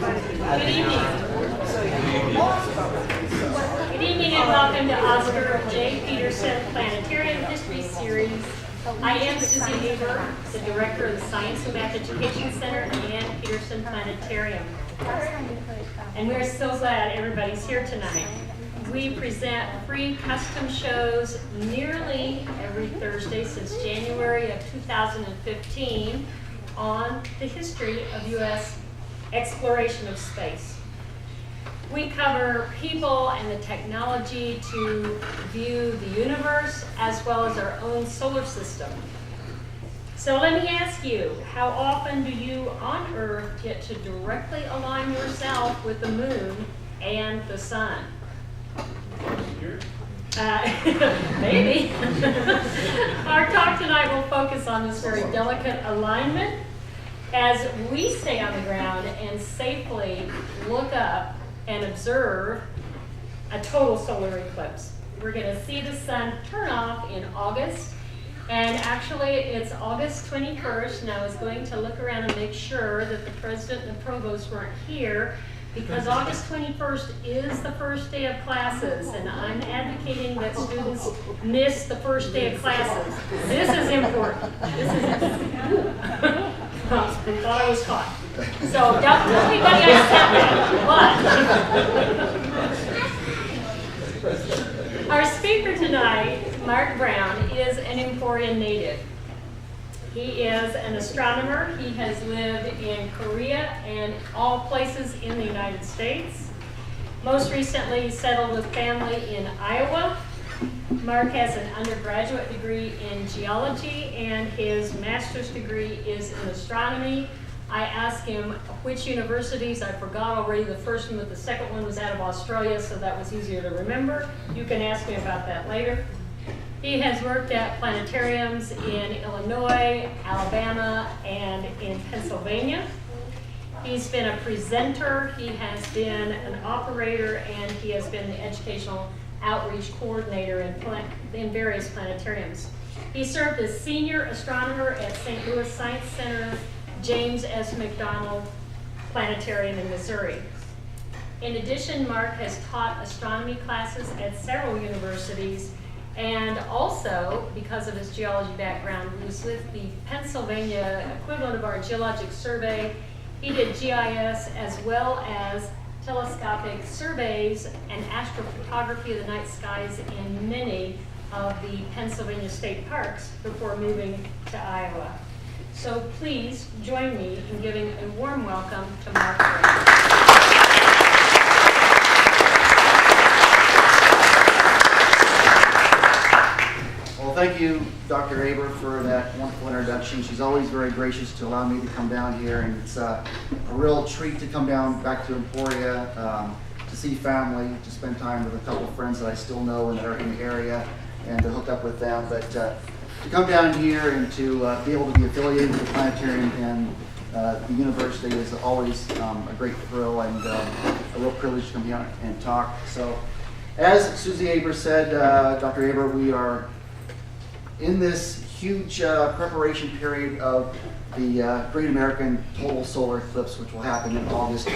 Good evening and welcome to Oscar J. Peterson Planetarium History Series. I am Susie Haber, the Director of the Science and Math Education Center and Peterson Planetarium. And we're so glad everybody's here tonight. We present free custom shows nearly every Thursday since January of 2015 on the history of U.S. exploration of space. We cover people and the technology to view the universe as well as our own solar system. So let me ask you, how often do you on Earth get to directly align yourself with the moon and the sun? Maybe. Our talk tonight will focus on this very delicate alignment as we stay on the ground and safely look up and observe a total solar eclipse. We're going to see the sun turn off in August, and actually it's August 21st, and I was going to look around and make sure that the president and the provost weren't here, because August 21st is the first day of classes, and I'm advocating that students miss the first day of classes. This is important. This is important. I thought I was caught. So don't tell anybody I said that. But our speaker tonight, Mark Brown, is an Emporian native. He is an astronomer. He has lived in Korea and all places in the United States. Most recently, he settled with family in Iowa. Mark has an undergraduate degree in geology, and his master's degree is in astronomy. I asked him which universities. I forgot already the first one, but the second one was out of Australia, so that was easier to remember. You can ask me about that later. He has worked at planetariums in Illinois, Alabama, and in Pennsylvania. He's been a presenter, he has been an operator, and he has been the educational outreach coordinator in various planetariums. He served as senior astronomer at St. Louis Science Center, James S. McDonald Planetarium in Missouri. In addition, Mark has taught astronomy classes at several universities, and also, because of his geology background, he was with the Pennsylvania equivalent of our Geologic Survey. He did GIS as well as telescopic surveys and astrophotography of the night skies in many of the Pennsylvania state parks before moving to Iowa. So please join me in giving a warm welcome to Mark Brown. Well, thank you, Dr. Aber, for that wonderful introduction. She's always very gracious to allow me to come down here, and it's a real treat to come down back to Emporia, to see family, to spend time with a couple of friends that I still know and that are in the area, and to hook up with them. But to come down here and to be able to be affiliated with the planetarium and the university is always a great thrill and a real privilege to come down and talk. So, as Susie Aber said, Dr. Aber, we are in this huge preparation period of the Great American Total Solar Eclipse, which will happen in August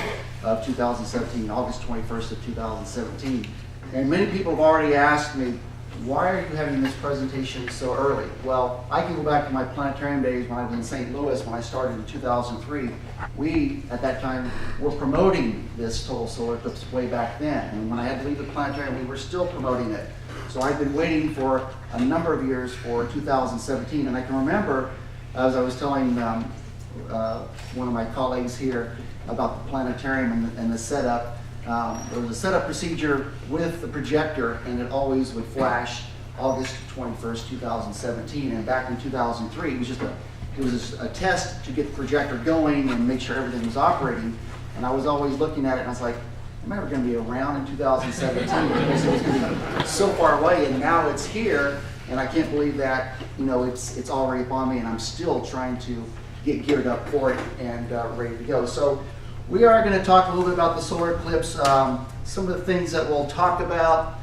of 2017, August 21st of 2017. And many people have already asked me, why are you having this presentation so early? Well, I can go back to my planetarium days when I was in St. Louis when I started in 2003. We, at that time, were promoting this total solar eclipse way back then. And when I had to leave the planetarium, we were still promoting it. So I've been waiting for a number of years for 2017. And I can remember, as I was telling one of my colleagues here about the planetarium and the setup, there was a setup procedure with the projector, and it always would flash August 21st, 2017. And back in 2003, it was just a test to get the projector going and make sure everything was operating. And I was always looking at it, and I was like, am I ever going to be around in 2017? Because it was going to be so far away, and now it's here, and I can't believe that it's already upon me, and I'm still trying to get geared up for it and ready to go. So we are going to talk a little bit about the solar eclipse, some of the things that we'll talk about.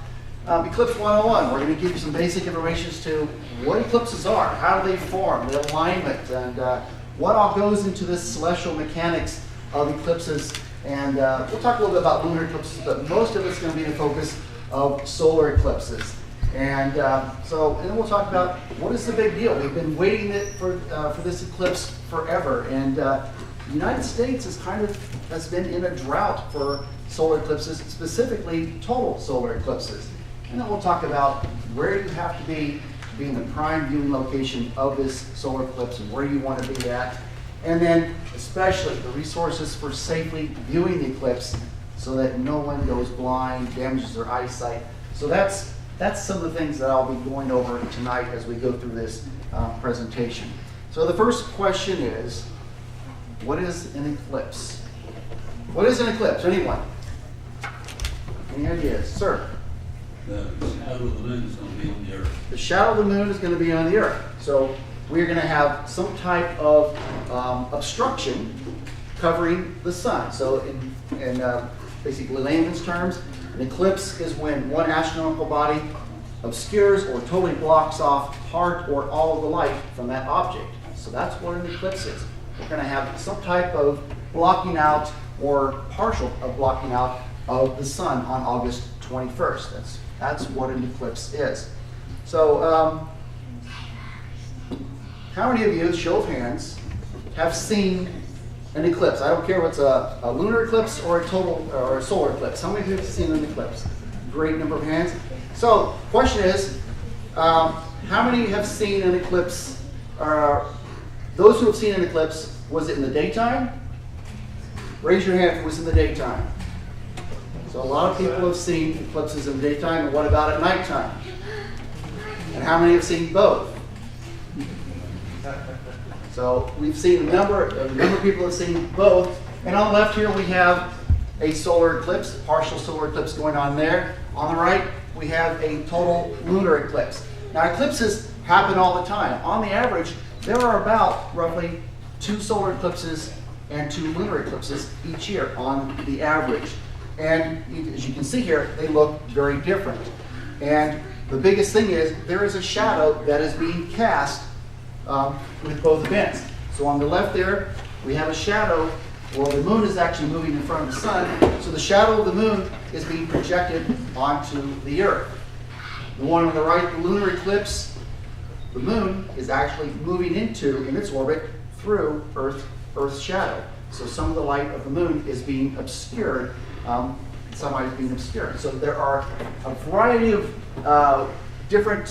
Eclipse 101, we're going to give you some basic information as to what eclipses are, how do they form, their alignment, and what all goes into this celestial mechanics of eclipses And we'll talk a little bit about lunar eclipses, but most of it's going to be the focus of solar eclipses. And and then we'll talk about what is the big deal. We've been waiting for this eclipse forever, and the United States has been in a drought for solar eclipses, specifically total solar eclipses. And then we'll talk about where you have to be in the prime viewing location of this solar eclipse and where you want to be at. And then especially the resources for safely viewing the eclipse so that no one goes blind, damages their eyesight. So that's some of the things that I'll be going over tonight as we go through this presentation. So the first question is, what is an eclipse? What is an eclipse? Anyone? Any ideas? Sir? The shadow of the moon is going to be on the Earth. The shadow of the moon is going to be on the Earth. So we're going to have some type of obstruction covering the sun. So in basically layman's terms, an eclipse is when one astronomical body obscures or totally blocks off part or all of the light from that object. So that's what an eclipse is. We're going to have some type of blocking out or partial of blocking out of the sun on August 21st. That's what an eclipse is. So how many of you, show of hands, have seen an eclipse? I don't care if it's a lunar eclipse or a total or a solar eclipse. How many of you have seen an eclipse? Great number of hands. So question is, how many have seen an eclipse? Those who have seen an eclipse, was it in the daytime? Raise your hand if it was in the daytime. So a lot of people have seen eclipses in the daytime, and what about at nighttime? And how many have seen both? So we've seen a number of people have seen both. And on the left here we have a solar eclipse, partial solar eclipse going on there. On the right we have a total lunar eclipse. Now eclipses happen all the time. On the average, there are about roughly 2 solar eclipses and 2 lunar eclipses each year on the average. And as you can see here, they look very different. And the biggest thing is there is a shadow that is being cast with both events. So on the left there, we have a shadow. Well, the moon is actually moving in front of the sun, so the shadow of the moon is being projected onto the Earth. The one on the right, the lunar eclipse, the moon is actually moving in its orbit through Earth's shadow. So some of the light of the moon is being obscured, sunlight is being obscured. So there are a variety of different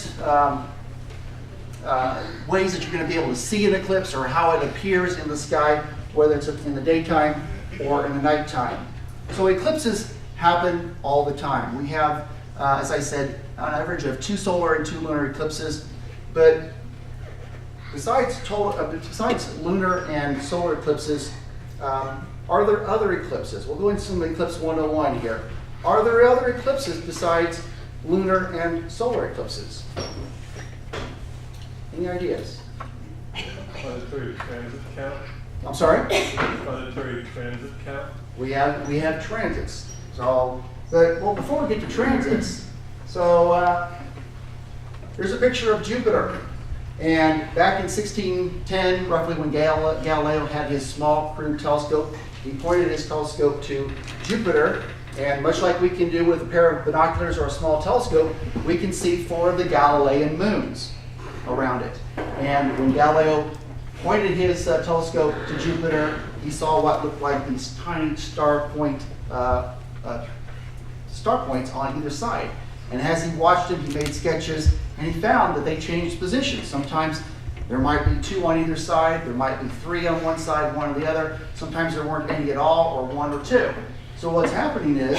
ways that you're going to be able to see an eclipse or how it appears in the sky, whether it's in the daytime or in the nighttime. So eclipses happen all the time. We have, as I said, on average of 2 solar and 2 lunar eclipses. But besides lunar and solar eclipses, are there other eclipses? We'll go into some Eclipse 101 here. Are there other eclipses besides lunar and solar eclipses? Any ideas? Planetary transit count? I'm sorry? Planetary transit count? We have transits. So, before we get to transits, here's a picture of Jupiter. And back in 1610, roughly when Galileo had his small crude telescope, he pointed his telescope to Jupiter. And much like we can do with a pair of binoculars or a small telescope, we can see 4 of the Galilean moons around it. And when Galileo pointed his telescope to Jupiter, he saw what looked like these tiny star points on either side. And as he watched them, he made sketches, and he found that they changed positions. Sometimes there might be 2 on either side, there might be 3 on one side, 1 on the other. Sometimes there weren't any at all, or 1 or 2. So what's happening is,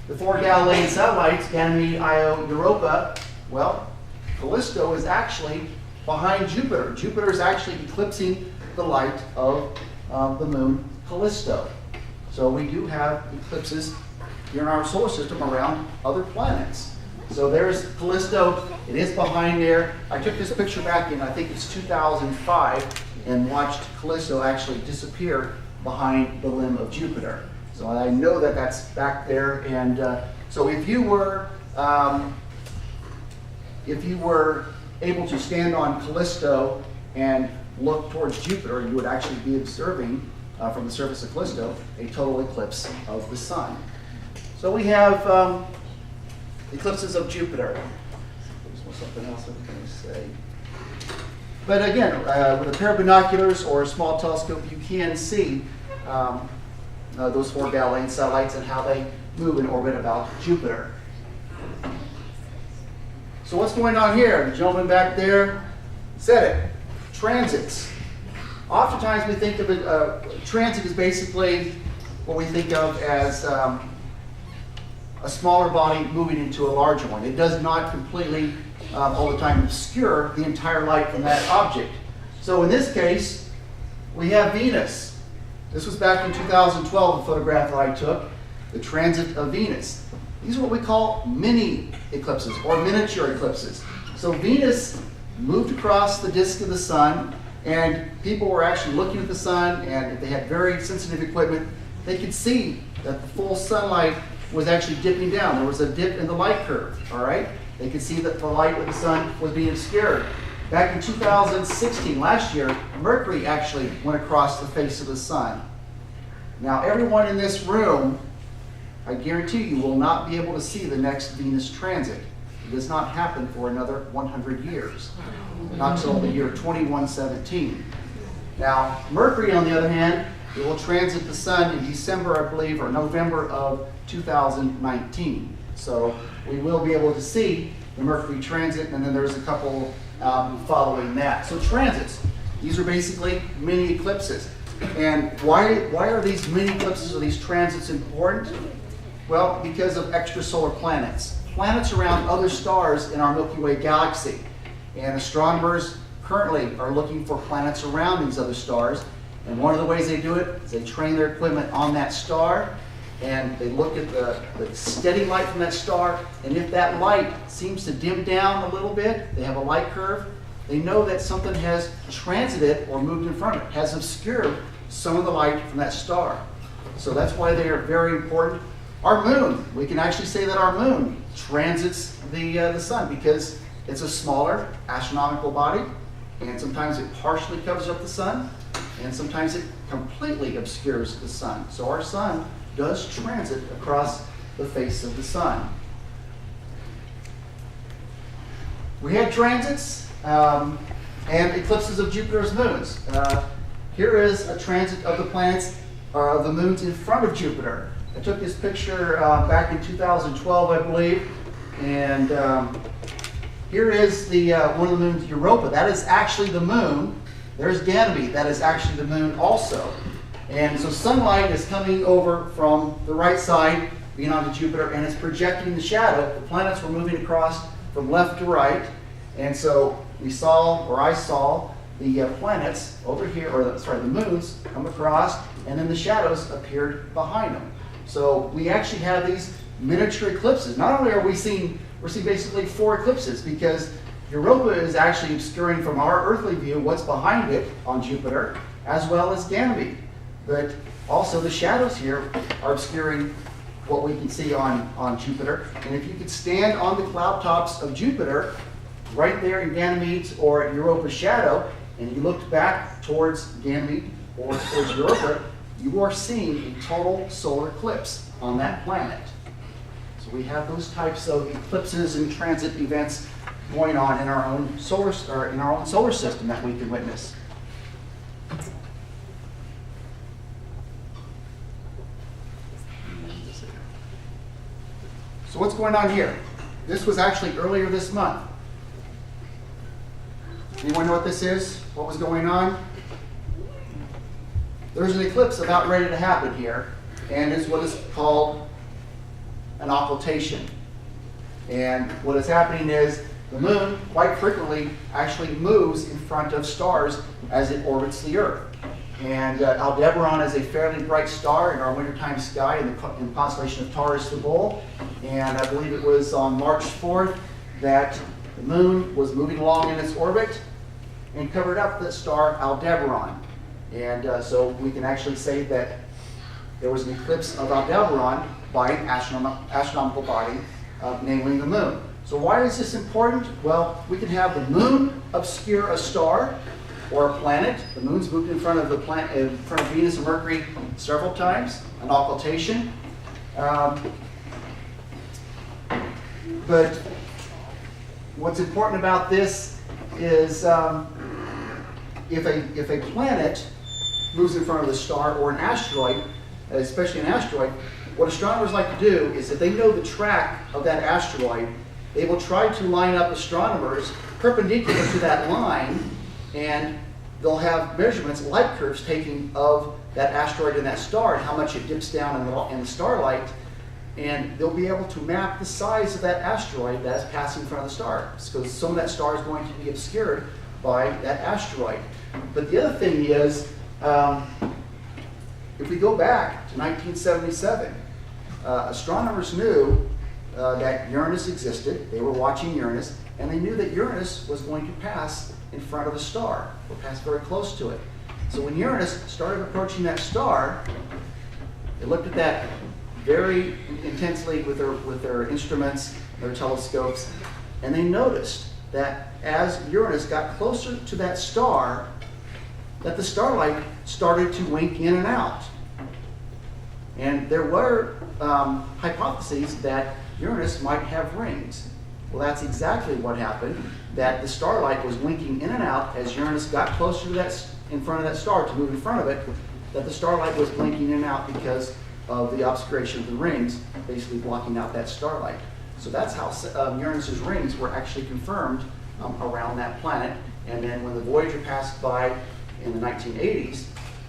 the 4 Galilean satellites, Ganymede, Io, Europa, well, Callisto is actually behind Jupiter. Jupiter is actually eclipsing the light of the moon Callisto. So we do have eclipses here in our solar system around other planets. So there's Callisto. It is behind there. I took this picture back in, I think it's 2005, and watched Callisto actually disappear behind the limb of Jupiter. So I know that that's back there. And so if you were able to stand on Callisto and look towards Jupiter, you would actually be observing from the surface of Callisto, a total eclipse of the sun. So we have eclipses of Jupiter. There's something else I'm going to say. But again, with a pair of binoculars or a small telescope, you can see those 4 Galilean satellites and how they move in orbit about Jupiter. So what's going on here? The gentleman back there said it. Transits. Oftentimes we think of transit is basically what we think of as a smaller body moving into a larger one. It does not completely all the time obscure the entire light from that object. So in this case, we have Venus. This was back in 2012, a photograph that I took, the transit of Venus. These are what we call mini eclipses or miniature eclipses. So Venus moved across the disk of the sun, and people were actually looking at the sun, and if they had very sensitive equipment, they could see that the full sunlight was actually dipping down. There was a dip in the light curve, all right? They could see that the light of the sun was being obscured. Back in 2016, last year, Mercury actually went across the face of the sun. Now, everyone in this room, I guarantee you, will not be able to see the next Venus transit. It does not happen for another 100 years, not until the year 2117. Now, Mercury, on the other hand, it will transit the sun in December, I believe, or November of 2019. So we will be able to see the Mercury transit, and then there's a couple following that. So transits, these are basically mini eclipses. And why are these mini eclipses or these transits important? Well, because of extrasolar planets. Planets around other stars in our Milky Way galaxy. And astronomers currently are looking for planets around these other stars. And one of the ways they do it is they train their equipment on that star, and they look at the steady light from that star, and if that light seems to dim down a little bit, they have a light curve, they know that something has transited or moved in front of it, has obscured some of the light from that star. So that's why they are very important. Our moon, we can actually say that our moon transits the sun because it's a smaller astronomical body, and sometimes it partially covers up the sun, and sometimes it completely obscures the sun. So our sun does transit across the face of the sun. We had transits and eclipses of Jupiter's moons. Here is a transit of the planets, or of the moons in front of Jupiter. I took this picture back in 2012, I believe, and here is the one of the moons, Europa. That is actually the moon. There's Ganymede. That is actually the moon also. And so sunlight is coming over from the right side, being onto Jupiter, and it's projecting the shadow. The planets were moving across from left to right. And so we saw, or I saw, the planets over here, or the moons come across, and then the shadows appeared behind them. So we actually have these miniature eclipses. Not only are we're seeing basically 4 eclipses, because Europa is actually obscuring from our earthly view what's behind it on Jupiter, as well as Ganymede. But also the shadows here are obscuring what we can see on Jupiter. And if you could stand on the cloud tops of Jupiter, right there in Ganymede's or Europa's shadow, and you looked back towards Ganymede or towards Europa, you are seeing a total solar eclipse on that planet. So we have those types of eclipses and transit events going on in our own solar system that we can witness. So what's going on here? This was actually earlier this month. Anyone know what this is? What was going on? There's an eclipse about ready to happen here, and it's what is called an occultation. And what is happening is the moon quite frequently actually moves in front of stars as it orbits the Earth. And Aldebaran is a fairly bright star in our wintertime sky in the constellation of Taurus the Bull. And I believe it was on March 4th that the moon was moving along in its orbit and covered up the star Aldebaran. And so we can actually say that there was an eclipse of Aldebaran by an astronomical body, namely the moon. So why is this important? Well, we can have the moon obscure a star, or a planet. The moon's moved in front of the planet, in front of Venus and Mercury several times, an occultation. But what's important about this is if a planet moves in front of the star or an asteroid, especially an asteroid, what astronomers like to do is if they know the track of that asteroid, they will try to line up astronomers perpendicular to that line, and they'll have measurements, light curves taken of that asteroid and that star and how much it dips down in the starlight, and they'll be able to map the size of that asteroid that's passing in front of the star, because some of that star is going to be obscured by that asteroid. But the other thing is, if we go back to 1977, astronomers knew that Uranus existed. They were watching Uranus, and they knew that Uranus was going to pass in front of the star, or pass very close to it. So when Uranus started approaching that star, they looked at that very intensely with their instruments, their telescopes, and they noticed that as Uranus got closer to that star, that the starlight started to wink in and out. And there were hypotheses that Uranus might have rings. Well, that's exactly what happened, that the starlight was winking in and out as Uranus got closer to that, in front of that star to move in front of it, that the starlight was blinking in and out because of the obscuration of the rings, basically blocking out that starlight. So that's how Uranus's rings were actually confirmed around that planet. And then when the Voyager passed by in the 1980s,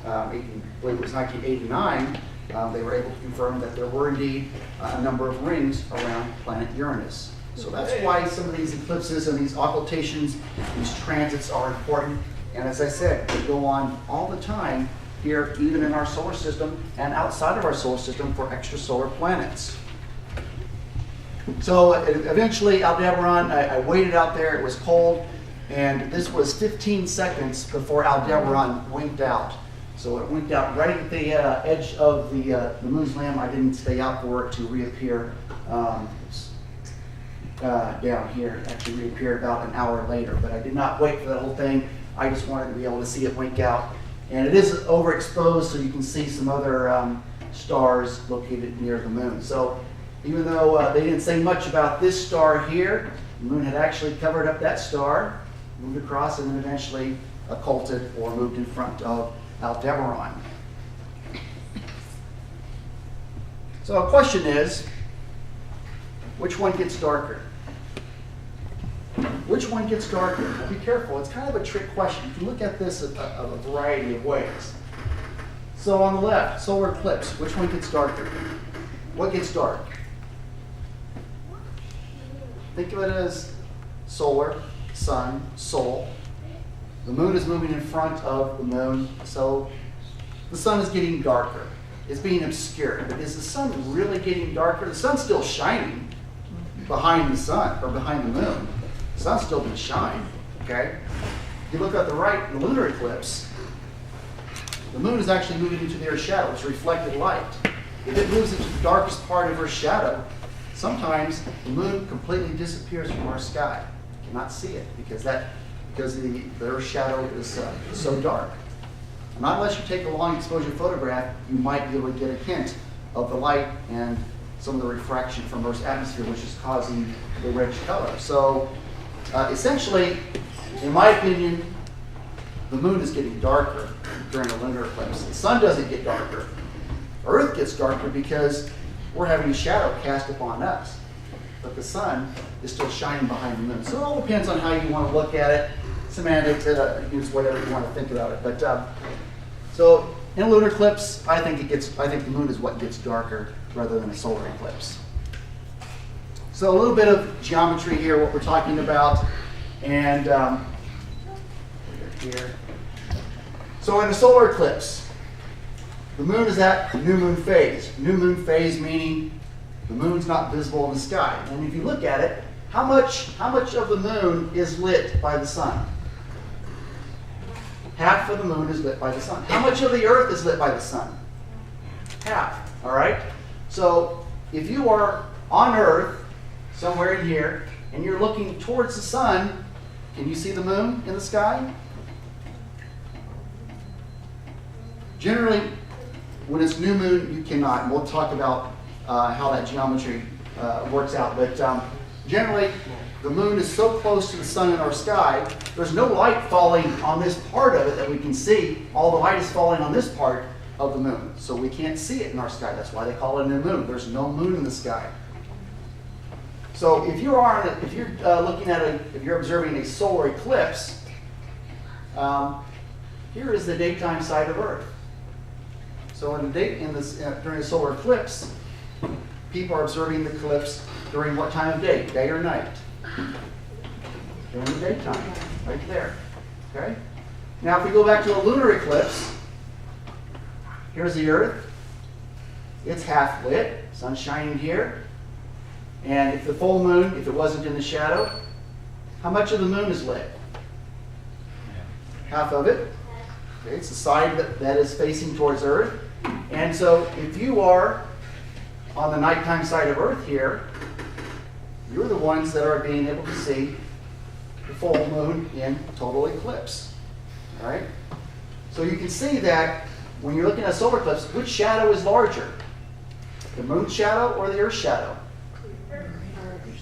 I believe it was 1989, they were able to confirm that there were indeed a number of rings around planet Uranus. So that's why some of these eclipses and these occultations, these transits are important. And as I said, they go on all the time here, even in our solar system and outside of our solar system for extrasolar planets. So eventually Aldebaran, I waited out there, it was cold, and this was 15 seconds before Aldebaran winked out. So it winked out right at the edge of the moon's limb. I didn't stay out for it to reappear down here. It actually reappeared about an hour later, but I did not wait for that whole thing. I just wanted to be able to see it wink out. And it is overexposed, so you can see some other stars located near the moon. So even though they didn't say much about this star here, the moon had actually covered up that star, moved across, and then eventually occulted or moved in front of Aldebaran. So a question is, which one gets darker? Which one gets darker? Well, be careful. It's kind of a trick question. You can look at this a variety of ways. So on the left, solar eclipse. Which one gets darker? What gets dark? Think of it as solar, sun, sol. The moon is moving in front of the moon, so the sun is getting darker. It's being obscured. But is the sun really getting darker? The sun's still shining behind the sun, or behind the moon. The sun's still going to shine, okay? If you look at the right, the lunar eclipse, the moon is actually moving into the Earth's shadow. It's reflected light. If it moves into the darkest part of Earth's shadow, sometimes the moon completely disappears from our sky. You cannot see it because the Earth's shadow is so dark. Not unless you take a long exposure photograph, you might be able to get a hint of the light and some of the refraction from Earth's atmosphere, which is causing the reddish color. So essentially, in my opinion, the moon is getting darker during a lunar eclipse. The sun doesn't get darker. Earth gets darker because we're having a shadow cast upon us. But the sun is still shining behind the moon. So it all depends on how you want to look at it. Semantics, use whatever you want to think about it. But so in a lunar eclipse, I think the moon is what gets darker rather than a solar eclipse. So a little bit of geometry here, what we're talking about, and here. So in a solar eclipse, the moon is at new moon phase. New moon phase meaning the moon's not visible in the sky. And if you look at it, how much of the moon is lit by the sun? Half of the moon is lit by the sun. How much of the Earth is lit by the sun? Half, all right? So if you are on Earth, somewhere in here, and you're looking towards the sun, can you see the moon in the sky? Generally, when it's new moon, you cannot. And we'll talk about how that geometry works out. But generally, the moon is so close to the sun in our sky, there's no light falling on this part of it that we can see. All the light is falling on this part of the moon. So we can't see it in our sky. That's why they call it a new moon. There's no moon in the sky. So if you're observing a solar eclipse, here is the daytime side of Earth. So during a solar eclipse, people are observing the eclipse during what time of day? Day or night? During the daytime, right there. Okay? Now if we go back to a lunar eclipse, here's the Earth. It's half lit, sun's shining here. And if the full moon, if it wasn't in the shadow, how much of the moon is lit? Half of it. Okay, it's the side that is facing towards Earth. And so if you are on the nighttime side of Earth here, you're the ones that are being able to see the full moon in total eclipse. All right? So you can see that when you're looking at a solar eclipse, which shadow is larger? The moon's shadow or the Earth's shadow?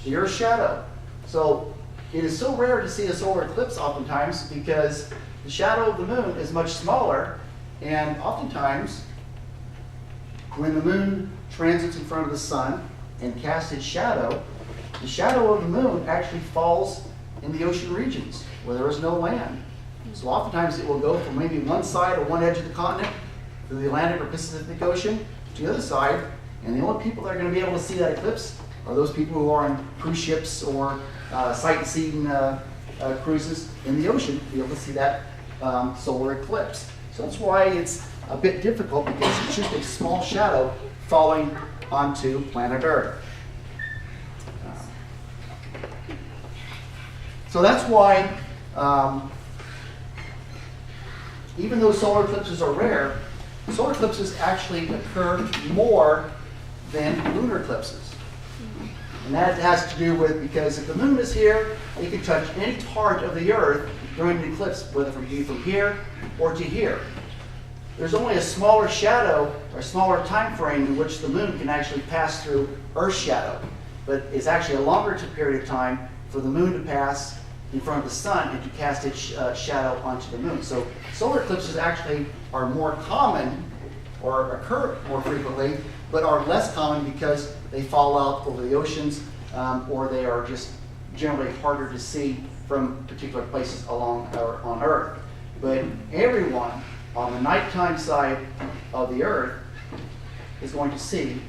The Earth's shadow. So it is so rare to see a solar eclipse oftentimes because the shadow of the moon is much smaller, and oftentimes when the moon transits in front of the sun and casts its shadow, the shadow of the moon actually falls in the ocean regions where there is no land. So oftentimes it will go from maybe one side or one edge of the continent to the Atlantic or Pacific Ocean to the other side, and the only people that are going to be able to see that eclipse are those people who are on cruise ships or sightseeing cruises in the ocean to be able to see that solar eclipse. So that's why it's a bit difficult, because it's just a small shadow falling onto planet Earth. So that's why, even though solar eclipses are rare, solar eclipses actually occur more than lunar eclipses. And that has to do with, because if the moon is here, it can touch any part of the Earth during an eclipse, whether from here or to here. There's only a smaller shadow or smaller time frame in which the moon can actually pass through Earth's shadow. But it's actually a longer period of time for the moon to pass in front of the sun and to cast its shadow onto the moon. So solar eclipses actually are more common or occur more frequently, but are less common because they fall out over the oceans, or they are just generally harder to see from particular places on Earth. But everyone on the nighttime side of the Earth is going to see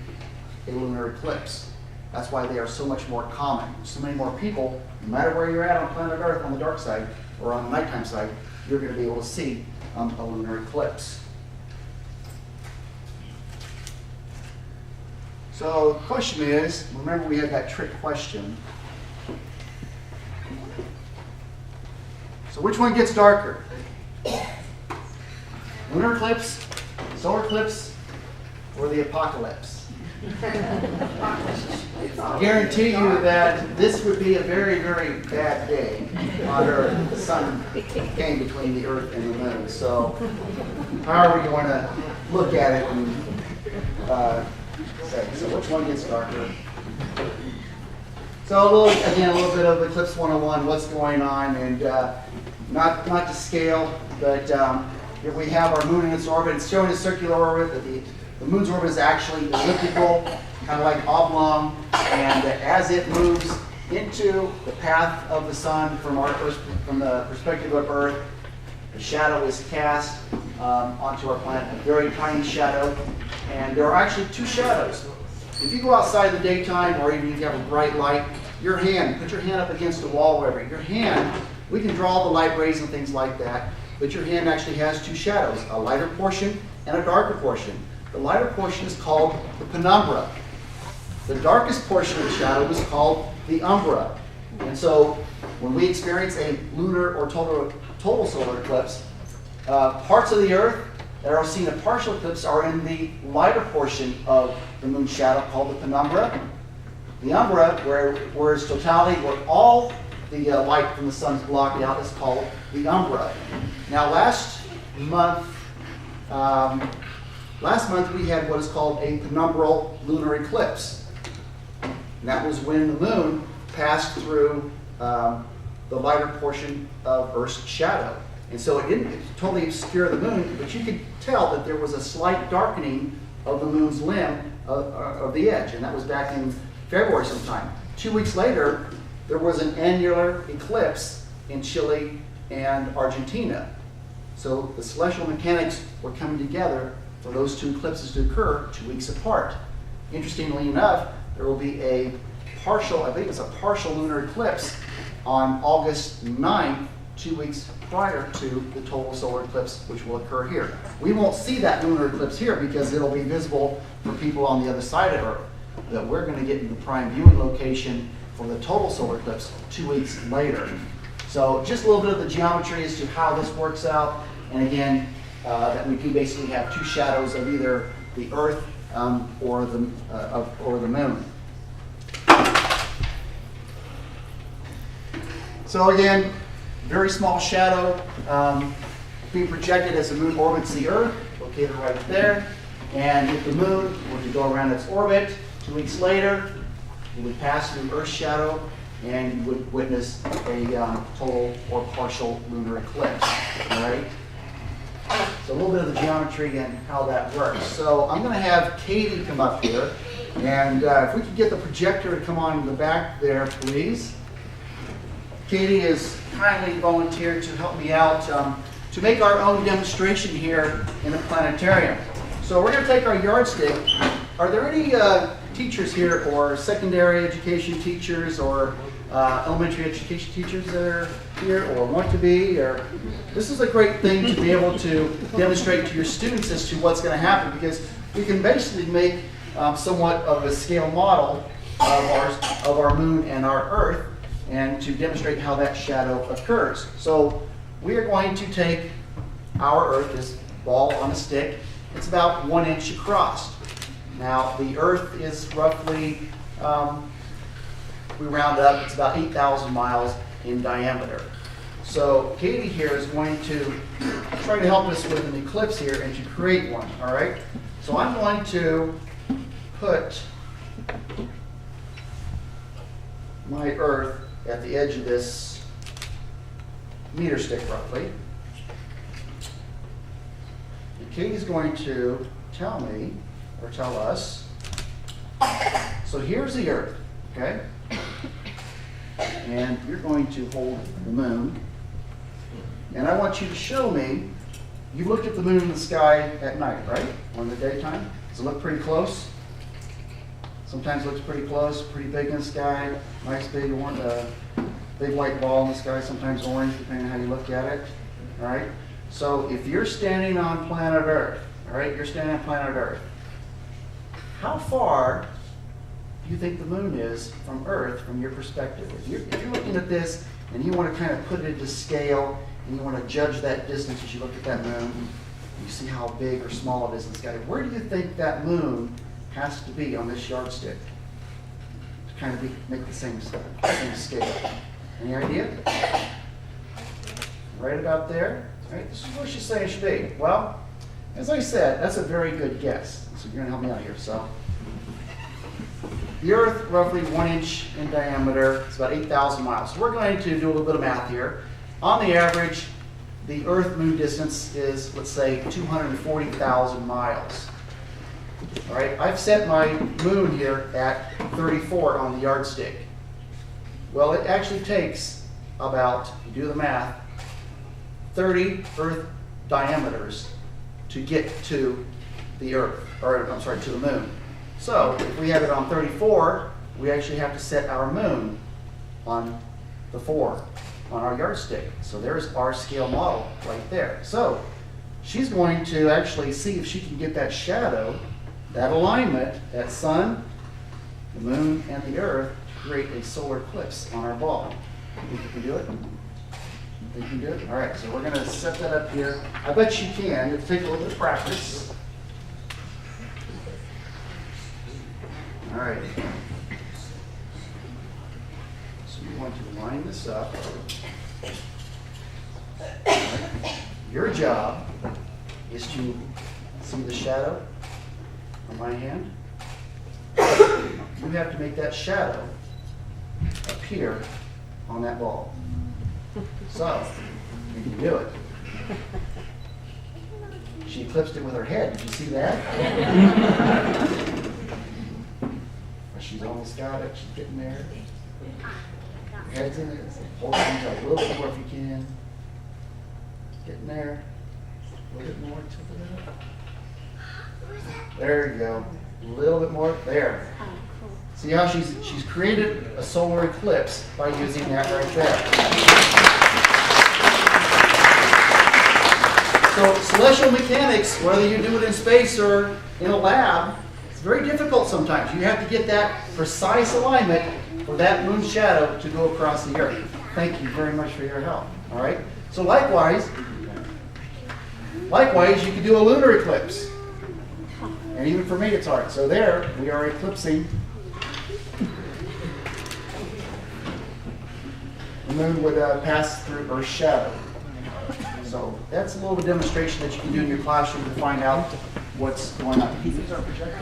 a lunar eclipse. That's why they are so much more common. So many more people, no matter where you're at on planet Earth, on the dark side or on the nighttime side, you're going to be able to see a lunar eclipse. So the question is, remember we had that trick question. So which one gets darker? Lunar eclipse, solar eclipse, or the apocalypse? I guarantee you that this would be a very, very bad day on Earth. The sun came between the Earth and the moon. So how are we going to look at it and say, so which one gets darker? So again, a little bit of Eclipse 101, what's going on, and not to scale, but here we have our moon in its orbit. It's showing a circular orbit, but the moon's orbit is actually elliptical, kind of like oblong, and as it moves into the path of the sun from the perspective of Earth, the shadow is cast onto our planet, a very tiny shadow, and there are actually two shadows. If you go outside in the daytime, or even if you have a bright light, put your hand up against a wall, wherever. Your hand, we can draw the light rays and things like that, but your hand actually has two shadows, a lighter portion and a darker portion. The lighter portion is called the penumbra. The darkest portion of the shadow is called the umbra. And so when we experience a lunar or total solar eclipse, parts of the Earth that are seen a partial eclipse are in the lighter portion of the moon's shadow called the penumbra. The umbra, where it's totality, where all the light from the sun is blocked out, is called the umbra. Now last month, Last month we had what is called a penumbral lunar eclipse. And that was when the moon passed through the lighter portion of Earth's shadow. And so it didn't totally obscure the moon, but you could tell that there was a slight darkening of the moon's limb of the edge. And that was back in February sometime. 2 weeks later, there was an annular eclipse in Chile and Argentina. So the celestial mechanics were coming together for those two eclipses to occur 2 weeks apart. Interestingly enough, there will be a partial, I think it's a partial lunar eclipse on August 9th, 2 weeks prior to the total solar eclipse, which will occur here. We won't see that lunar eclipse here because it'll be visible for people on the other side of Earth. But we're going to get into the prime viewing location for the total solar eclipse 2 weeks later. So just a little bit of the geometry as to how this works out. And again, that we do basically have two shadows of either the Earth or the moon. So again, very small shadow being projected as the moon orbits the Earth, located right there. And if the moon were to go around its orbit 2 weeks later, it would pass through Earth's shadow and you would witness a total or partial lunar eclipse. All right? So a little bit of the geometry and how that works. So I'm going to have Katie come up here. And if we could get the projector to come on in the back there, please. Katie has kindly volunteered to help me out to make our own demonstration here in the planetarium. So we're going to take our yardstick. Are there any teachers here, or secondary education teachers, or elementary education teachers that are here, or want to be? Or this is a great thing to be able to demonstrate to your students as to what's going to happen, because we can basically make somewhat of a scale model of our moon and our Earth, and to demonstrate how that shadow occurs. So we are going to take our Earth, this ball on a stick. It's about 1 inch across. Now the Earth is roughly, we round up, it's about 8,000 miles in diameter. So Katie here is going to try to help us with an eclipse here and to create one, all right? So I'm going to put my Earth at the edge of this meter stick roughly. And Katie's going to tell me, or tell us, so here's the Earth, okay? And you're going to hold the moon. And I want you to show me, you looked at the moon in the sky at night, right? Or in the daytime? Does it look pretty close? Sometimes it looks pretty close, pretty big in the sky, nice big big white ball in the sky, sometimes orange, depending on how you look at it. All right? So if you're standing on planet Earth, all right, you're standing on planet Earth, how far do you think the moon is from Earth from your perspective? If you're looking at this and you want to kind of put it into scale and you want to judge that distance as you look at that moon, you see how big or small it is in the sky, where do you think that moon has to be on this yardstick to kind of make the same scale? Any idea? Right about there? Right? This is where she's saying it should be. Well, as I said, that's a very good guess. So you're going to help me out here. So the Earth, roughly 1 inch in diameter, it's about 8,000 miles. So we're going to do a little bit of math here. On the average, the Earth-Moon distance is, let's say, 240,000 miles. All right, I've set my moon here at 34 on the yardstick. Well, it actually takes about, if you do the math, 30 Earth diameters to get to the Earth, or I'm sorry, to the moon. So if we have it on 34, we actually have to set our moon on the 4 on our yardstick. So there's our scale model right there. So she's going to actually see if she can get that shadow, that alignment, that sun, the moon, and the Earth to create a solar eclipse on our ball. You think you can do it? Think you can do it? All right, so we're going to set that up here. I bet you can. It'll take a little bit of practice. All right. So you want to line this up. All right. Your job is to See the shadow on my hand? You have to make that shadow appear on that ball. So, you can do it. She eclipsed it with her head. Did you see that? She's almost got it. She's getting there. Her head's in it. Hold on to a little bit more if you can. Getting there. A little bit more. Tilt it up. There you go. A little bit more. There. See how she's created a solar eclipse by using that right there. So celestial mechanics, whether you do it in space or in a lab, it's very difficult sometimes. You have to get that precise alignment for that moon shadow to go across the Earth. Thank you very much for your help. All right. So likewise, you can do a lunar eclipse. And even for me, it's hard. So there, we are eclipsing. The moon would pass through Earth's shadow. So that's a little bit of demonstration that you can do in your classroom to find out what's going on. Can you use our projector?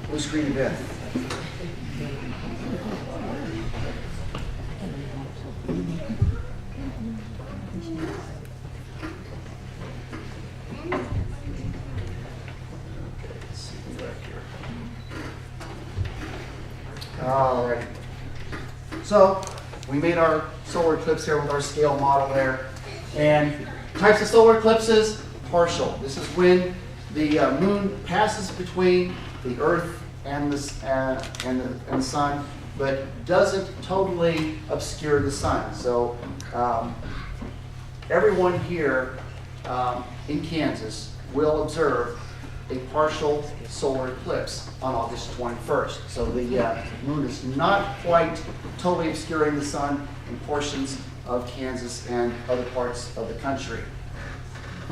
Blue screen to death. All right. So we made our solar eclipse here with our scale model there. And types of solar eclipses, partial. This is when the moon passes between the Earth and the sun, but doesn't totally obscure the sun. So everyone here in Kansas will observe a partial solar eclipse on August 21st. So the moon is not quite totally obscuring the sun in portions of Kansas and other parts of the country.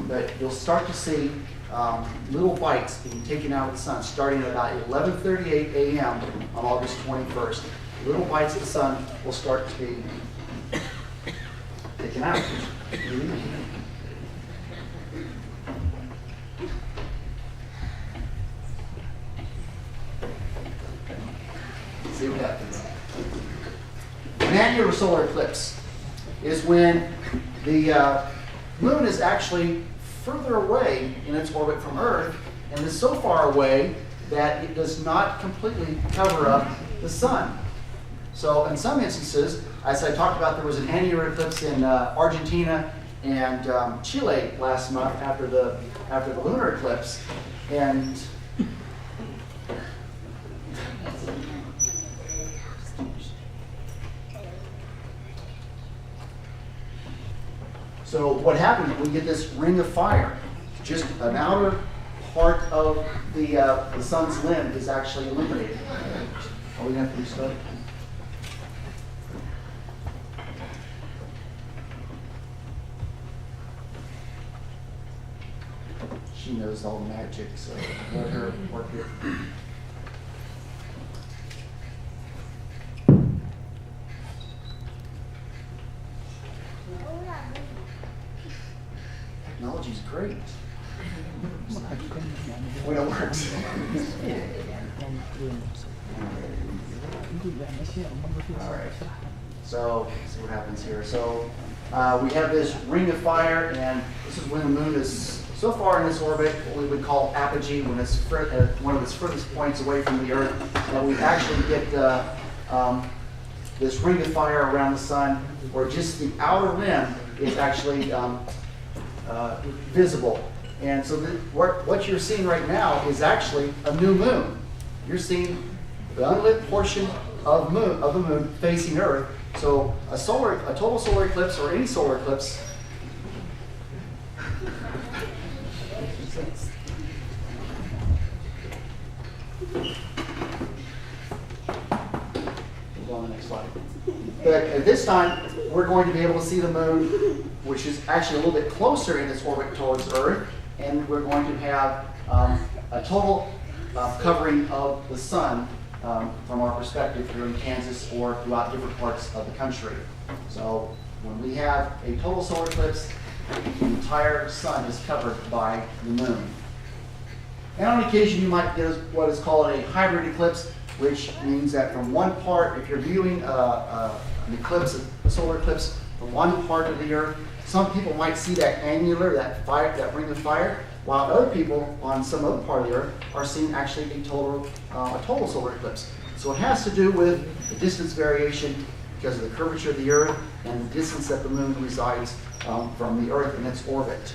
But you'll start to see little bites being taken out of the sun starting at about 11:38 a.m. on August 21st. Little bites of the sun will start to be taken out. See what happens. An annular solar eclipse is when the moon is actually further away in its orbit from Earth and is so far away that it does not completely cover up the sun. So in some instances, as I talked about, there was an annular eclipse in Argentina and Chile last month after the lunar eclipse. And so what happened, we get this ring of fire. Just an outer part of the sun's limb is actually illuminated. Are we going to have to restart? She knows all the magic, so let her work it. Technology's great. When it works. All right. So, let's see what happens here. So, we have this ring of fire, and this is when the moon is so far in this orbit, what we would call apogee, when it's one of its furthest points away from the Earth, that we actually get this ring of fire around the sun, where just the outer limb is actually visible. And so what you're seeing right now is actually a new moon. You're seeing the unlit portion of the moon facing Earth. So a total solar eclipse or any solar eclipse go on the next slide. But at this time, we're going to be able to see the moon, which is actually a little bit closer in its orbit towards Earth, and we're going to have a total covering of the sun from our perspective here in Kansas or throughout different parts of the country. So when we have a total solar eclipse, the entire sun is covered by the moon. And on occasion you might get what is called a hybrid eclipse, which means that from one part, if you're viewing an eclipse, a solar eclipse from one part of the earth, some people might see that angular, that fire, that ring of fire, while other people on some other part of the earth are seeing actually a total solar eclipse. So it has to do with the distance variation because of the curvature of the earth and the distance that the moon resides from the earth in its orbit.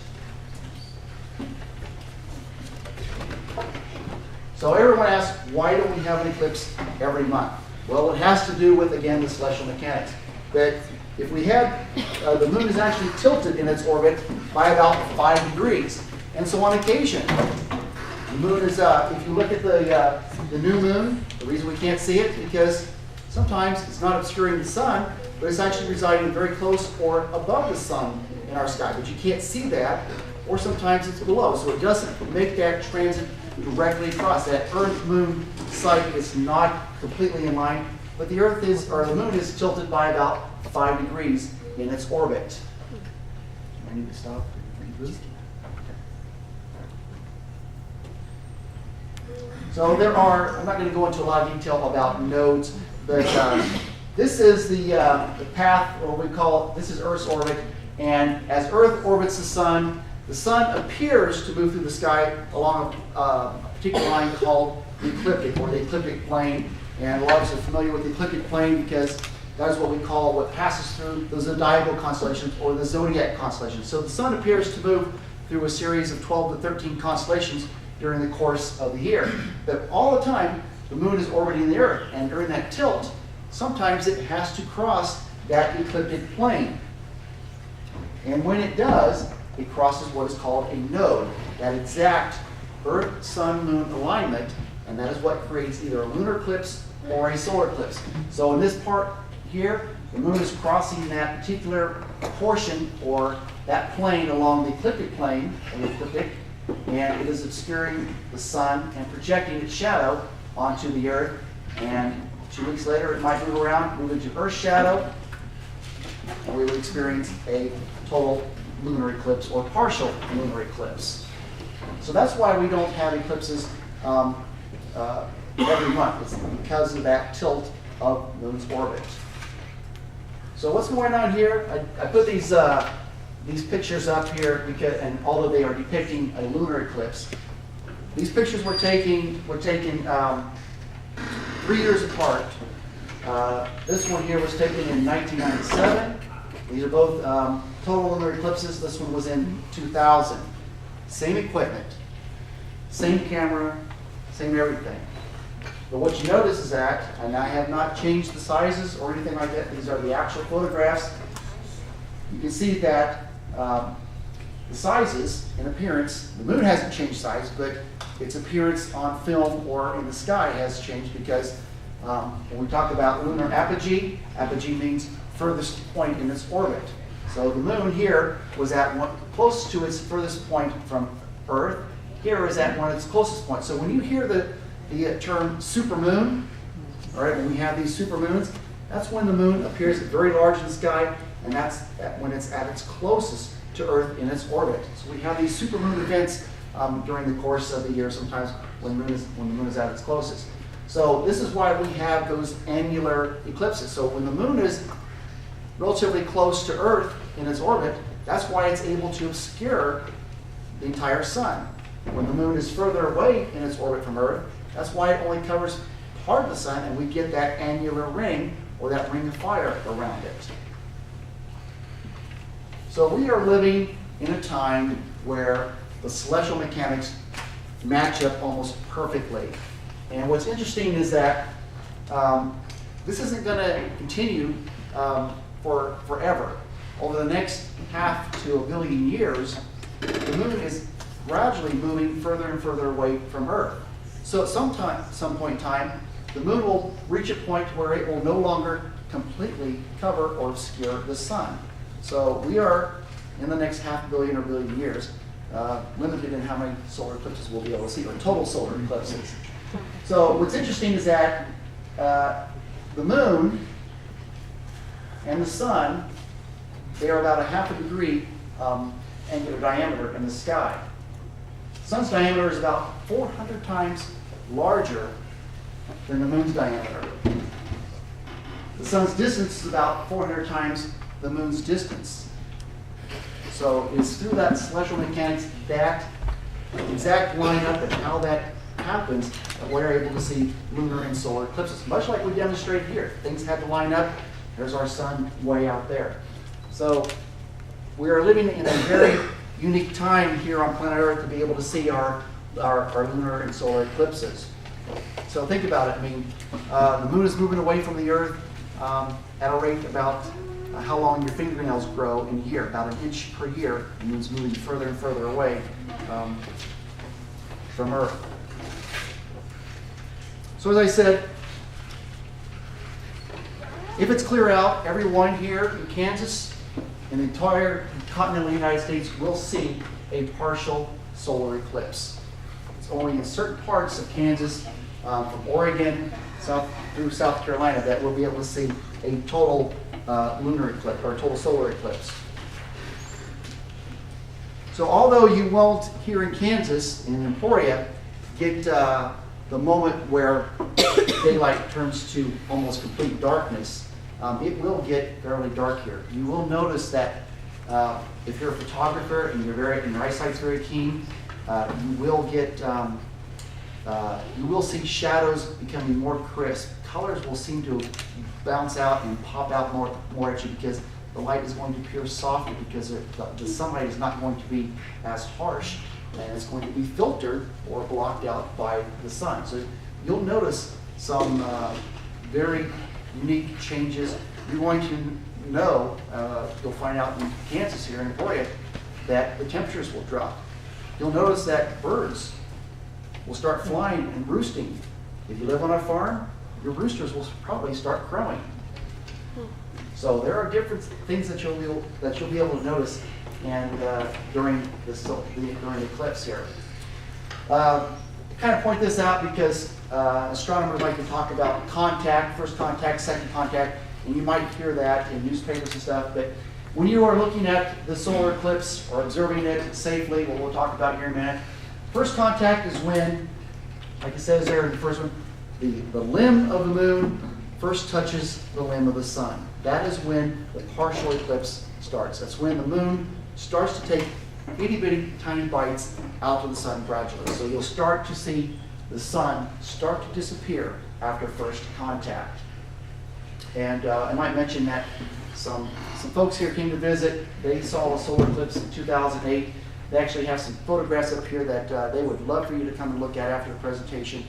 So everyone asks, why don't we have an eclipse every month? Well, it has to do with, again, the celestial mechanics. That if we had, the moon is actually tilted in its orbit by about 5 degrees. And so on occasion, the moon is, if you look at the new moon, the reason we can't see it, because sometimes it's not obscuring the sun, but it's actually residing very close or above the sun in our sky. But you can't see that, or sometimes it's below. So it doesn't make that transit directly across. That Earth-Moon site is not completely in line, but the Earth is, or the Moon is tilted by about 5 degrees in its orbit. I need to stop. Reboot. So there are, I'm not going to go into a lot of detail about nodes, but this is the path, or we call it, this is Earth's orbit, and as Earth orbits the sun appears to move through the sky along a particular line called the ecliptic, or the ecliptic plane. And a lot of us are familiar with the ecliptic plane because that is what we call what passes through the zodiacal constellations or the zodiac constellations. So the sun appears to move through a series of 12 to 13 constellations during the course of the year. But all the time, the moon is orbiting the Earth, and during that tilt, sometimes it has to cross that ecliptic plane. And when it does, it crosses what is called a node, that exact Earth-Sun-Moon alignment, and that is what creates either a lunar eclipse or a solar eclipse. So in this part here, the moon is crossing that particular portion or that plane along the ecliptic plane, or the ecliptic, and it is obscuring the sun and projecting its shadow onto the Earth. And 2 weeks later, it might move around, move into Earth's shadow, and we would experience a total lunar eclipse or partial lunar eclipse. So that's why we don't have eclipses every month. It's because of that tilt of the moon's orbit. So what's going on here? I put these pictures up here because, and although they are depicting a lunar eclipse, these pictures were taken 3 years apart. This one here was taken in 1997. These are both total lunar eclipses. This one was in 2000. Same equipment, same camera, same everything. But what you notice is that, and I have not changed the sizes or anything like that, these are the actual photographs. You can see that the sizes in appearance, the moon hasn't changed size, but its appearance on film or in the sky has changed because when we talk about lunar apogee, apogee means furthest point in its orbit. So the moon here was at one close to its furthest point from Earth. Here is at one of its closest points. So when you hear the term supermoon, all right, when we have these supermoons, that's when the moon appears very large in the sky, and that's when it's at its closest to Earth in its orbit. So we have these supermoon events during the course of the year, sometimes when the moon is at its closest. So this is why we have those annular eclipses. So when the moon is relatively close to Earth in its orbit, that's why it's able to obscure the entire sun. When the moon is further away in its orbit from Earth, that's why it only covers part of the sun, and we get that annular ring, or that ring of fire around it. So we are living in a time where the celestial mechanics match up almost perfectly. And what's interesting is that this isn't going to continue for forever. Over the next half to a billion years, the moon is gradually moving further and further away from Earth. So at some point in time, the moon will reach a point where it will no longer completely cover or obscure the sun. So we are, in the next half billion or billion years, limited in how many solar eclipses we'll be able to see, or total solar eclipses. So what's interesting is that the moon and the sun, they are about a half a degree angular diameter in the sky. The sun's diameter is about 400 times larger than the moon's diameter. The sun's distance is about 400 times the moon's distance. So it's through that celestial mechanics, that exact lineup and how that happens, that we're able to see lunar and solar eclipses. Much like we demonstrated here. Things had to line up. There's our sun way out there. So we are living in a very unique time here on planet Earth to be able to see our lunar and solar eclipses. So think about it. I mean, the moon is moving away from the Earth at a rate about how long your fingernails grow in a year, about an inch per year. The moon's moving further and further away from Earth. So as I said, if it's clear out, everyone here in Kansas and the entire continental United States will see a partial solar eclipse. It's only in certain parts of Kansas, from Oregon through South Carolina, that we'll be able to see a total lunar eclipse or total solar eclipse. So although you won't here in Kansas, in Emporia, get the moment where daylight turns to almost complete darkness, it will get fairly dark here. You will notice that if you're a photographer and your eyesight's very keen, you will see shadows becoming more crisp. Colors will seem to bounce out and pop out more at you because the light is going to appear softer because the sunlight is not going to be as harsh, and it's going to be filtered or blocked out by the sun. So you'll notice some very unique changes. You're going to know, you'll find out in Kansas here in Emporia, that the temperatures will drop. You'll notice that birds will start flying and roosting. If you live on a farm, your roosters will probably start crowing. So there are different things that you'll be able to notice during the eclipse here. Kind of point this out because astronomers like to talk about contact, first contact, second contact, and you might hear that in newspapers and stuff. But when you are looking at the solar eclipse or observing it safely, what we'll talk about here in a minute, first contact is when, like it says there in the first one, the limb of the moon first touches the limb of the sun. That is when the partial eclipse starts. That's when the moon starts to take itty bitty tiny bites out of the sun gradually. So you'll start to see the sun start to disappear after first contact. And I might mention that some folks here came to visit. They saw a solar eclipse in 2008. They actually have some photographs up here that they would love for you to come and look at after the presentation.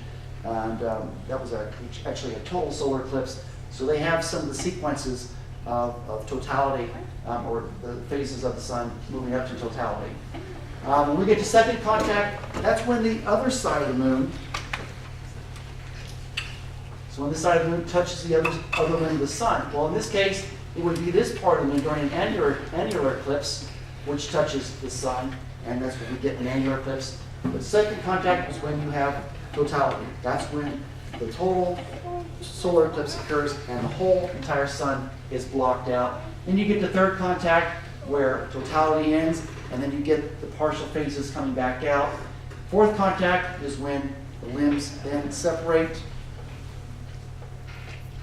And that was actually a total solar eclipse. So they have some of the sequences of totality, or the phases of the sun moving up to totality. When we get to second contact, that's when the other side of the moon, so when this side of the moon touches the other limb of the sun. Well, in this case, it would be this part of the moon during an annular eclipse, which touches the sun, and that's when we get an annular eclipse. But second contact is when you have totality. That's when the total solar eclipse occurs and the whole entire sun is blocked out. Then you get to third contact where totality ends, and then you get the partial phases coming back out. Fourth contact is when the limbs then separate,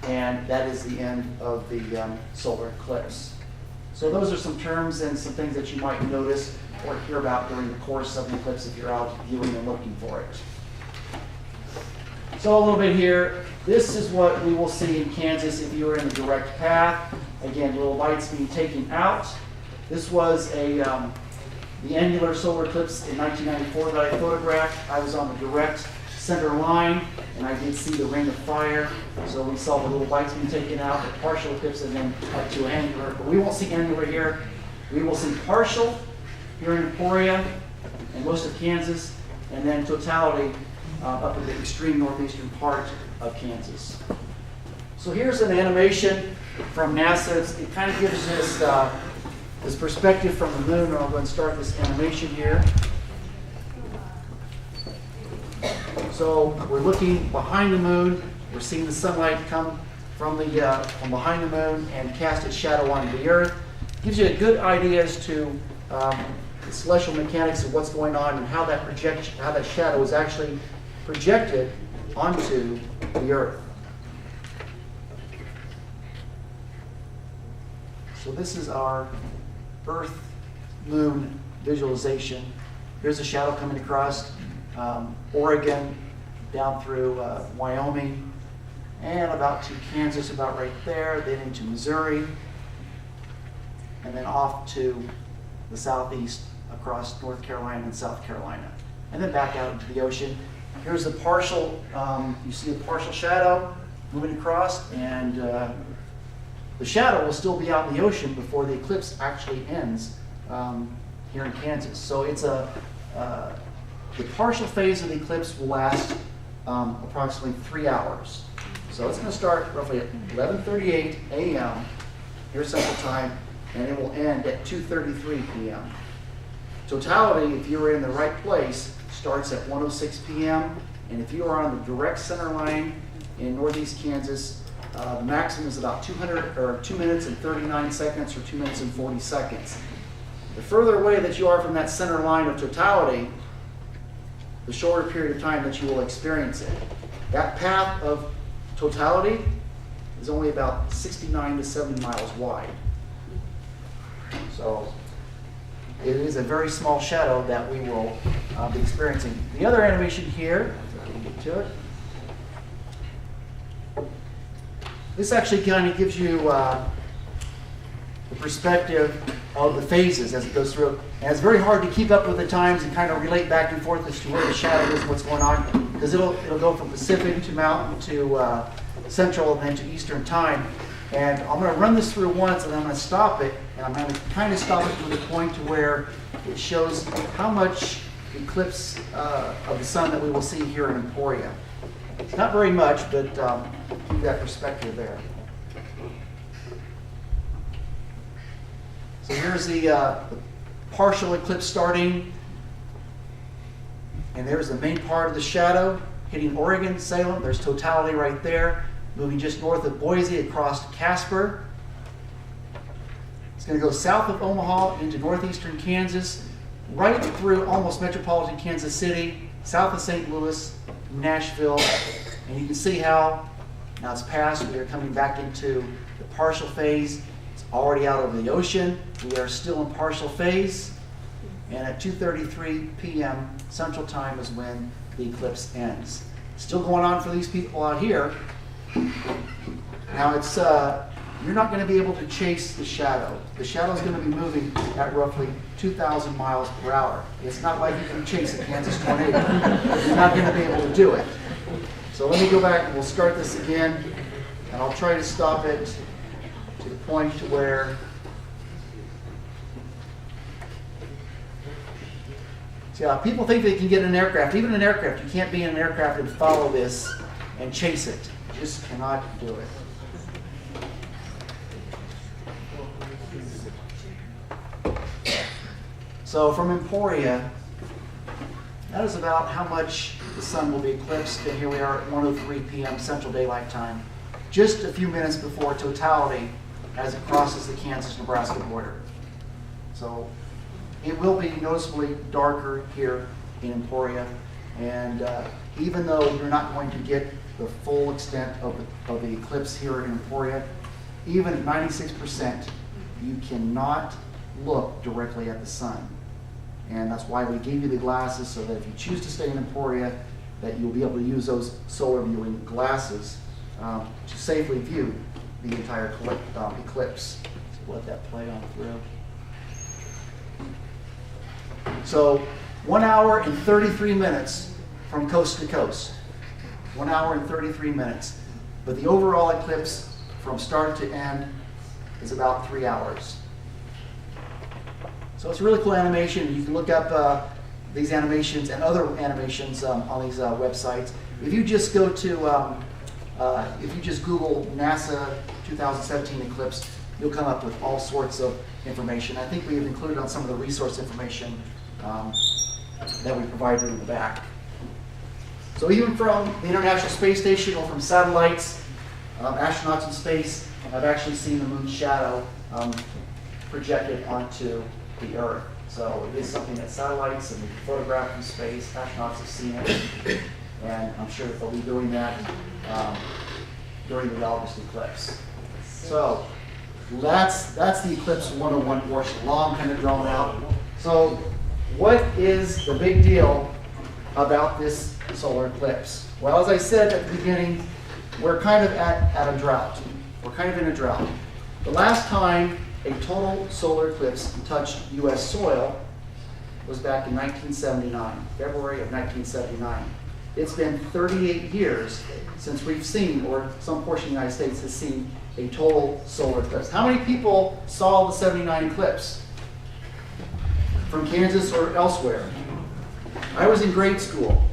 and that is the end of the solar eclipse. So those are some terms and some things that you might notice or hear about during the course of an eclipse if you're out viewing and looking for it. So a little bit here. This is what we will see in Kansas if you are in the direct path. Again, little lights being taken out. This was the annular solar eclipse in 1994 that I photographed. I was on the direct center line, and I did see the ring of fire. So we saw the little lights being taken out, the partial eclipse, and then up to annular. But we won't see annular here. We will see partial here in Emporia and most of Kansas, and then totality up in the extreme northeastern part of Kansas. So here's an animation from NASA. It kind of gives us this perspective from the moon. I'll go and start this animation here. So we're looking behind the moon. We're seeing the sunlight come from behind the moon and cast its shadow onto the Earth. Gives you a good idea as to the celestial mechanics of what's going on and how that shadow is actually projected onto the Earth. So this is our Earth-Moon visualization. Here's a shadow coming across Oregon, down through Wyoming, and about to Kansas, about right there, then into Missouri, and then off to the southeast across North Carolina and South Carolina, and then back out into the ocean. Here's the partial, you see a partial shadow moving across, and the shadow will still be out in the ocean before the eclipse actually ends here in Kansas. So it's the partial phase of the eclipse will last approximately 3 hours. So it's going to start roughly at 11:38 a.m. here Central Time, and it will end at 2:33 p.m. Totality, if you're in the right place, starts at 1:06 p.m. And if you are on the direct center line in northeast Kansas, the maximum is about 2 minutes and 39 seconds or 2 minutes and 40 seconds. The further away that you are from that center line of totality, the shorter period of time that you will experience it. That path of totality is only about 69 to 70 miles wide. So it is a very small shadow that we will be experiencing. The other animation here, if I can get to it, this actually kind of gives you the perspective of the phases as it goes through. And it's very hard to keep up with the times and kind of relate back and forth as to where the shadow is and what's going on, because it'll go from Pacific to Mountain to Central and then to Eastern Time. And I'm going to run this through once, and I'm going to stop it, and I'm going to kind of stop it to the point to where it shows how much eclipse of the sun that we will see here in Emporia. It's not very much, but keep that perspective there. So here's the partial eclipse starting, and there's the main part of the shadow hitting Oregon, Salem. There's totality right there, moving just north of Boise across to Casper. It's going to go south of Omaha into northeastern Kansas, right through almost metropolitan Kansas City, south of St. Louis, Nashville, and you can see how now it's past. We are coming back into the partial phase. It's already out over the ocean. We are still in partial phase, and at 2:33 p.m. Central Time is when the eclipse ends. Still going on for these people out here. Now it's you're not going to be able to chase the shadow. The shadow is going to be moving at roughly 2,000 miles per hour. It's not like you can chase a Kansas tornado. You're not going to be able to do it. So let me go back and we'll start this again, and I'll try to stop it to the point to where people think they can get in an aircraft. Even in an aircraft, you can't be in an aircraft and follow this and chase it. You just cannot do it. So from Emporia, that is about how much the sun will be eclipsed. And here we are at 1:03 p.m. Central Daylight Time, just a few minutes before totality as it crosses the Kansas-Nebraska border. So it will be noticeably darker here in Emporia, and even though you're not going to get the full extent of the eclipse here in Emporia, even at 96%, you cannot look directly at the sun. And that's why we gave you the glasses, so that if you choose to stay in Emporia, that you'll be able to use those solar viewing glasses to safely view the entire eclipse. So let that play on through. So 1 hour and 33 minutes from coast to coast. 1 hour and 33 minutes. But the overall eclipse from start to end is about 3 hours. So it's a really cool animation. You can look up these animations and other animations on these websites. If you just go to, if you just Google NASA 2017 eclipse, you'll come up with all sorts of information. I think we've included on some of the resource information that we provided in the back. So even from the International Space Station or from satellites, astronauts in space have actually seen the moon's shadow projected onto the Earth. So it is something that satellites and photographed from space, astronauts have seen it, and I'm sure that they'll be doing that during the August eclipse. So that's the Eclipse 101 portion, long kind of drawn out. So what is the big deal about this solar eclipse? Well, as I said at the beginning, we're kind of at a drought. We're kind of in a drought. The last time a total solar eclipse touched U.S. soil was back in 1979, February of 1979. It's been 38 years since we've seen, or some portion of the United States has seen, a total solar eclipse. How many people saw the 79 eclipse? From Kansas or elsewhere? I was in grade school.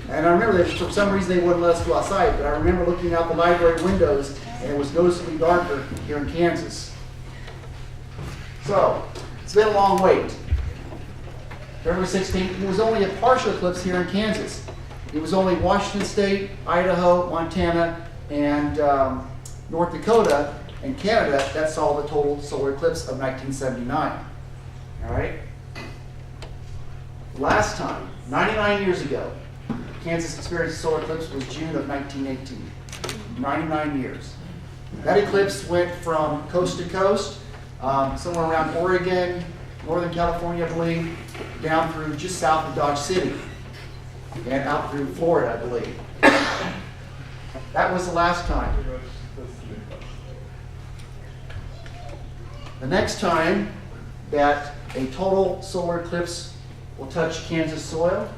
And I remember that for some reason they wouldn't let us go outside, but I remember looking out the library windows and it was noticeably darker here in Kansas. So, it's been a long wait. February 16th, it was only a partial eclipse here in Kansas. It was only Washington State, Idaho, Montana, and North Dakota and Canada that saw the total solar eclipse of 1979. All right? Last time, 99 years ago, Kansas experienced a solar eclipse was June of 1918. 99 years. That eclipse went from coast to coast, somewhere around Oregon, Northern California, I believe, down through just south of Dodge City, and out through Florida, I believe. That was the last time. The next time that a total solar eclipse will touch Kansas soil,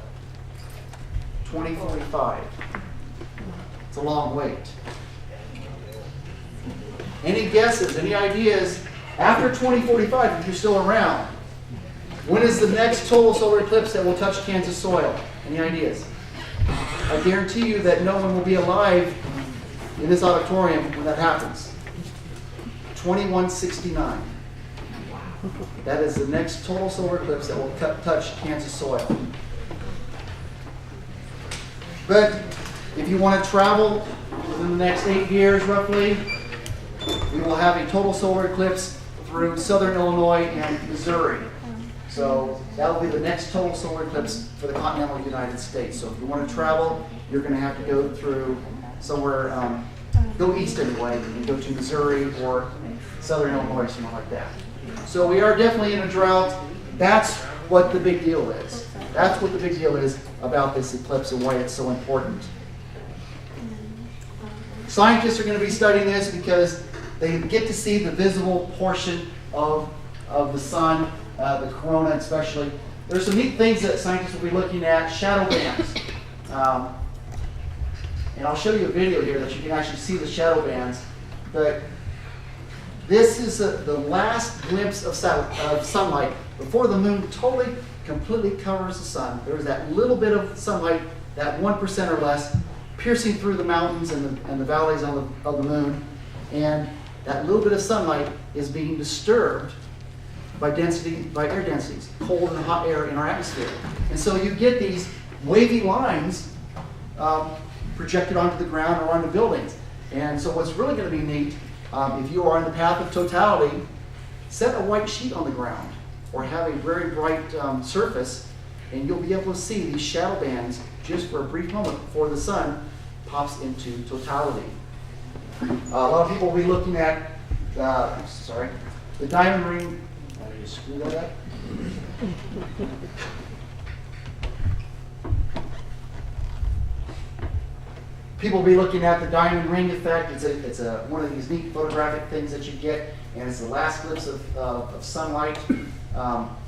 2045. It's a long wait. Any guesses, any ideas? After 2045, if you're still around, when is the next total solar eclipse that will touch Kansas soil? Any ideas? I guarantee you that no one will be alive in this auditorium when that happens. 2169. That is the next total solar eclipse that will touch Kansas soil. But if you want to travel within the next 8 years, roughly, we will have a total solar eclipse through southern Illinois and Missouri. So that will be the next total solar eclipse for the continental United States. So if you want to travel, you're going to have to go through somewhere, go east anyway, and go to Missouri or southern Illinois, something like that. So we are definitely in a drought. That's what the big deal is. That's what the big deal is about this eclipse and why it's so important. Scientists are going to be studying this because they get to see the visible portion of the sun, the corona especially. There's some neat things that scientists will be looking at, shadow bands. And I'll show you a video here that you can actually see the shadow bands. But this is the last glimpse of sunlight before the moon totally, completely covers the sun. There is that little bit of sunlight, that 1% or less, piercing through the mountains and the valleys of the moon. And that little bit of sunlight is being disturbed by air densities, cold and hot air in our atmosphere. And so you get these wavy lines projected onto the ground or onto buildings. And so what's really going to be neat, if you are in the path of totality, set a white sheet on the ground or have a very bright surface, and you'll be able to see these shadow bands just for a brief moment before the sun pops into totality. A lot of people will be looking at, the diamond ring. Did I just screw that up? People will be looking at the diamond ring effect. It's one of these neat photographic things that you get, and it's the last glimpse of sunlight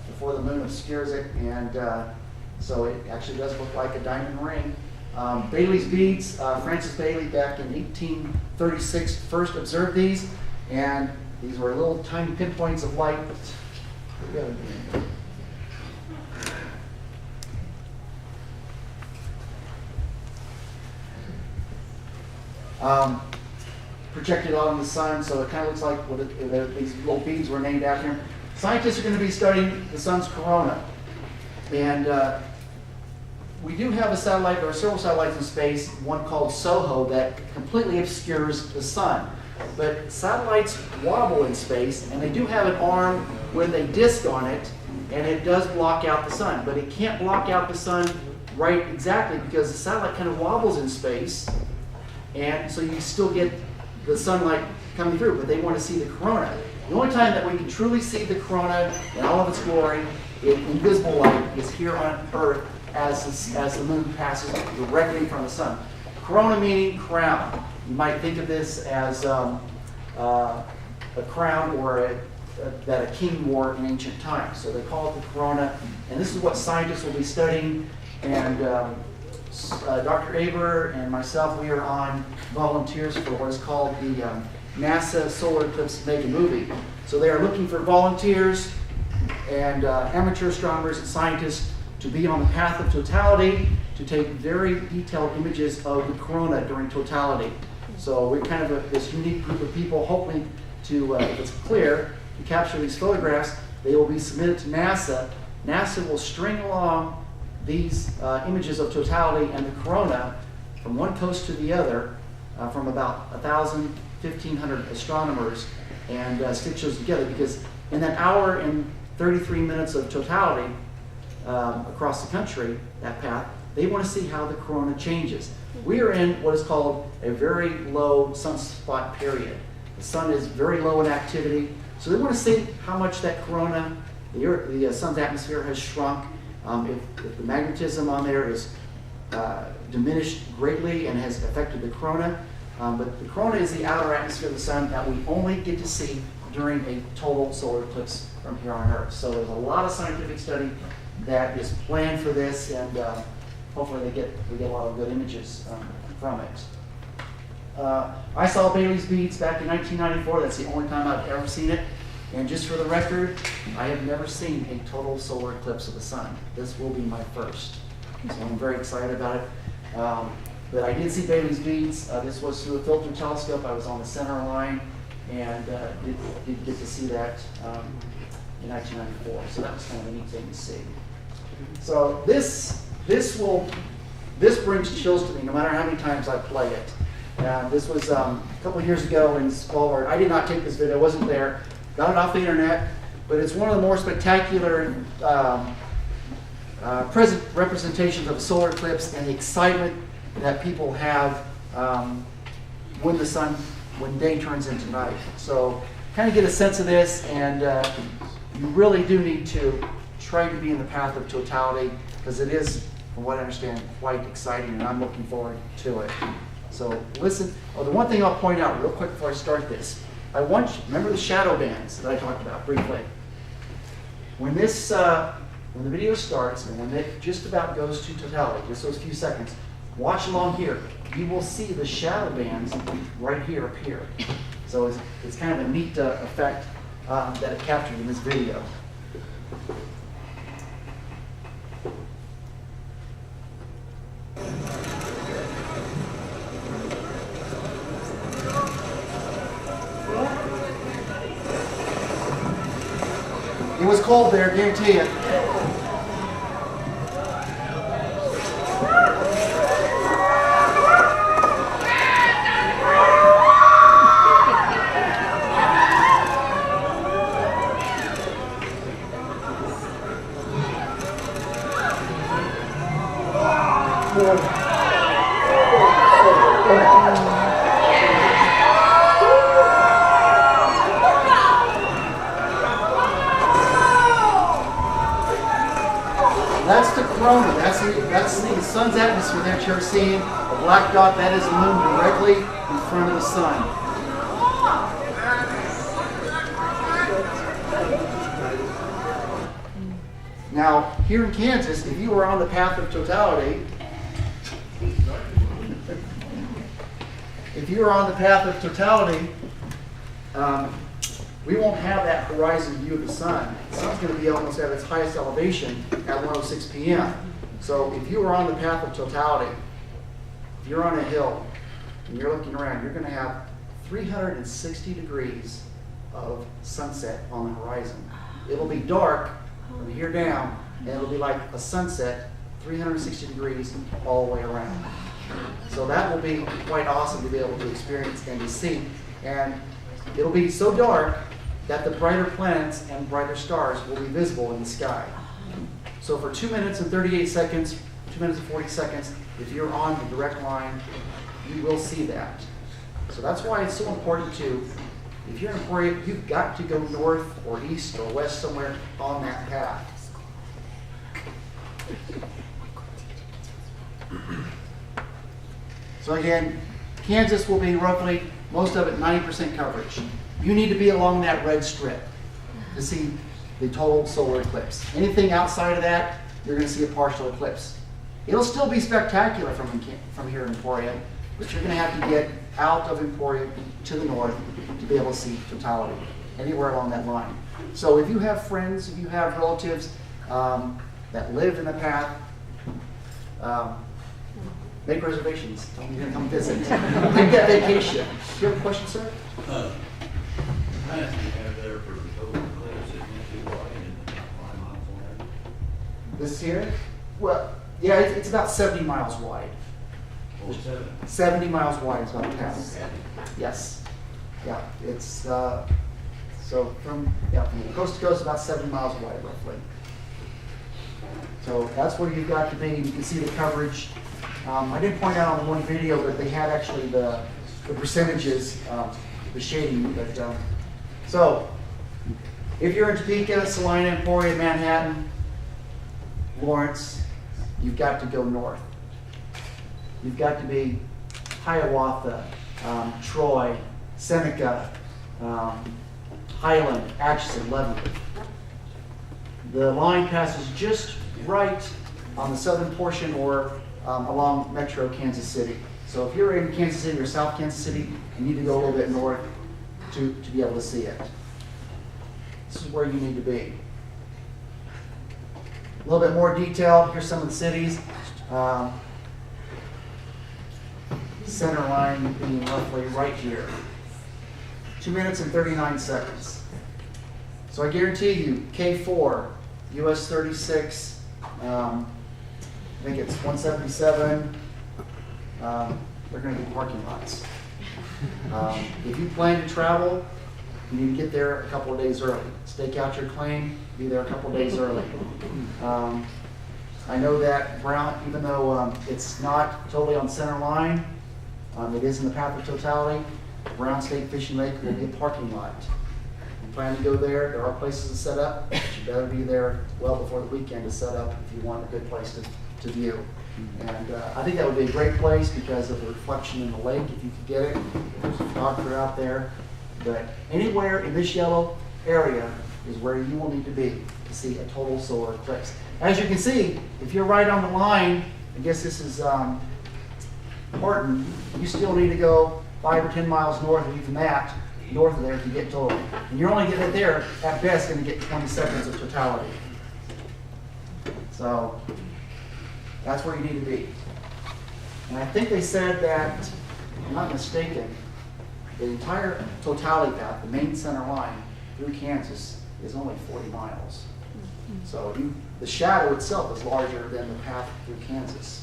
before the moon obscures it, and so it actually does look like a diamond ring. Bailey's beads, Francis Bailey back in 1836 first observed these, and these were little tiny pinpoints of light. Projected out in the sun, so it kind of looks like these little beads were named after him. Scientists are going to be studying the sun's corona, and we do have a satellite, there are several satellites in space, one called SOHO that completely obscures the sun. But satellites wobble in space, and they do have an arm with a disk on it, and it does block out the sun. But it can't block out the sun right exactly because the satellite kind of wobbles in space, and so you still get the sunlight coming through, but they want to see the corona. The only time that we can truly see the corona in all of its glory, in invisible light, is here on Earth as the moon passes directly from the sun. Corona meaning crown. You might think of this as a crown or that a king wore in ancient times. So they call it the corona, and this is what scientists will be studying. And Dr. Aber and myself, we are on volunteers for what is called the NASA Solar Eclipse Mega Movie. So they are looking for volunteers and amateur astronomers and scientists to be on the path of totality, to take very detailed images of the corona during totality. So we're kind of this unique group of people hoping to, if it's clear, to capture these photographs. They will be submitted to NASA. NASA will string along these images of totality and the corona from one coast to the other, from about 1,000, 1,500 astronomers, and stitch those together, because in that hour and 33 minutes of totality across the country, that path, they want to see how the corona changes. We are in what is called a very low sunspot period. The sun is very low in activity, so they want to see how much that corona, the sun's atmosphere has shrunk, if the magnetism on there is diminished greatly and has affected the corona. But the corona is the outer atmosphere of the sun that we only get to see during a total solar eclipse from here on Earth. So there's a lot of scientific study that is planned for this, and hopefully we get a lot of good images from it. I saw Bailey's beads back in 1994. That's the only time I've ever seen it. And just for the record, I have never seen a total solar eclipse of the sun. This will be my first. So I'm very excited about it. But I did see Bailey's beads. This was through a filter telescope. I was on the center line and did get to see that in 1994. So that was kind of a neat thing to see. So this brings chills to me no matter how many times I play it. This was a couple of years ago in Svalbard. I did not take this video. I wasn't there. Got it off the internet. But it's one of the more spectacular present representations of a solar eclipse and the excitement that people have when day turns into night. So kind of get a sense of this, and you really do need to try to be in the path of totality, because it is, from what I understand, quite exciting, and I'm looking forward to it. So listen. Oh, the one thing I'll point out real quick before I start this, I want you, remember the shadow bands that I talked about briefly. When this, when the video starts and when it just about goes to totality, just those few seconds, watch along here. You will see the shadow bands right here appear. So it's kind of a neat effect that it captured in this video. It was cold there, guarantee it. That's the corona. That's the sun's atmosphere that you're seeing. The black dot, that is the moon directly in front of the sun. Now, here in Kansas, if you were on the path of totality, we won't have that horizon view of the sun. The sun's going to be almost at its highest elevation at 1:06 p.m. So if you are on the path of totality, if you're on a hill and you're looking around, you're going to have 360 degrees of sunset on the horizon. It'll be dark from here down, and it'll be like a sunset 360 degrees all the way around. So that will be quite awesome to be able to experience and to see. And it'll be so dark that the brighter planets and brighter stars will be visible in the sky. So for 2 minutes and 38 seconds, 2 minutes and 40 seconds, if you're on the direct line, you will see that. So that's why it's so important to, if you're in Emporia, you've got to go north or east or west somewhere on that path. So again, Kansas will be roughly, most of it, 90% coverage. You need to be along that red strip to see the total solar eclipse. Anything outside of that, you're going to see a partial eclipse. It'll still be spectacular from here in Emporia, but you're going to have to get out of Emporia to the north to be able to see totality anywhere along that line. So if you have friends, if you have relatives that live in the path, make reservations. Tell them you're going to come visit. Take that vacation. Do you have a question, sir? How much do you have there for total eclipse? Is it too wide and 5 miles wide? This here? Well, yeah, it's about 70 miles wide. Or 7? 70 miles wide is about the path. Yes. Yeah, it's so from coast to coast, about 70 miles wide, roughly. So that's where you've got to be. You can see the coverage. I did point out on the one video that they had actually the percentages, the shading. But so if you're in Topeka, Salina, Emporia, Manhattan, Lawrence, you've got to go north. You've got to be Hiawatha, Troy, Seneca, Highland, Atchison, Leavenworth. The line passes just right on the southern portion or along Metro Kansas City. So if you're in Kansas City or South Kansas City, you need to go a little bit north to be able to see it. This is where you need to be. A little bit more detail. Here's some of the cities. Center line being roughly right here. 2 minutes and 39 seconds. So I guarantee you, K4, US 36, I think it's 177, they're going to be parking lots. If you plan to travel, you need to get there a couple of days early. Stake out your claim, be there a couple of days early. I know that Brown, even though it's not totally on center line, it is in the path of totality. Brown State Fishing Lake will be a parking lot. You plan to go there, there are places to set up, but you better be there well before the weekend to set up if you want a good place to view. And I think that would be a great place because of the reflection in the lake, if you could get it. There's a photographer out there. But anywhere in this yellow area is where you will need to be to see a total solar eclipse. As you can see, if you're right on the line, I guess this is Horton, you still need to go 5 or 10 miles north, or even that, north of there to get total. And you're only getting it there, at best, going to get 20 seconds of totality. So that's where you need to be. And I think they said that, if I'm not mistaken, the entire totality path, the main center line through Kansas, is only 40 miles. So the shadow itself is larger than the path through Kansas.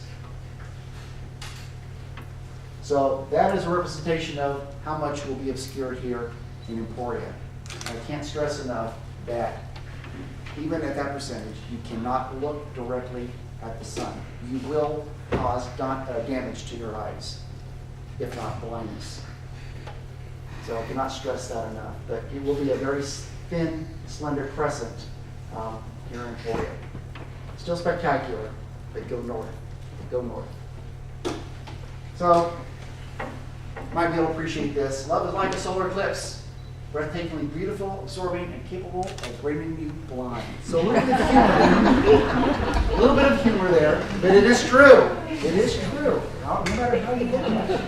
So that is a representation of how much will be obscured here in Emporia. I can't stress enough that even at that percentage, you cannot look directly at the sun. You will cause damage to your eyes, if not blindness. So I cannot stress that enough. But it will be a very thin, slender crescent here in Emporia. Still spectacular, but go north. Go north. So, might be able to appreciate this. Love is like a solar eclipse. Breathtakingly beautiful, absorbing, and capable of bringing you blind. So a little bit of humor. A little bit of humor there, but it is true. It is true. No matter how you look at it.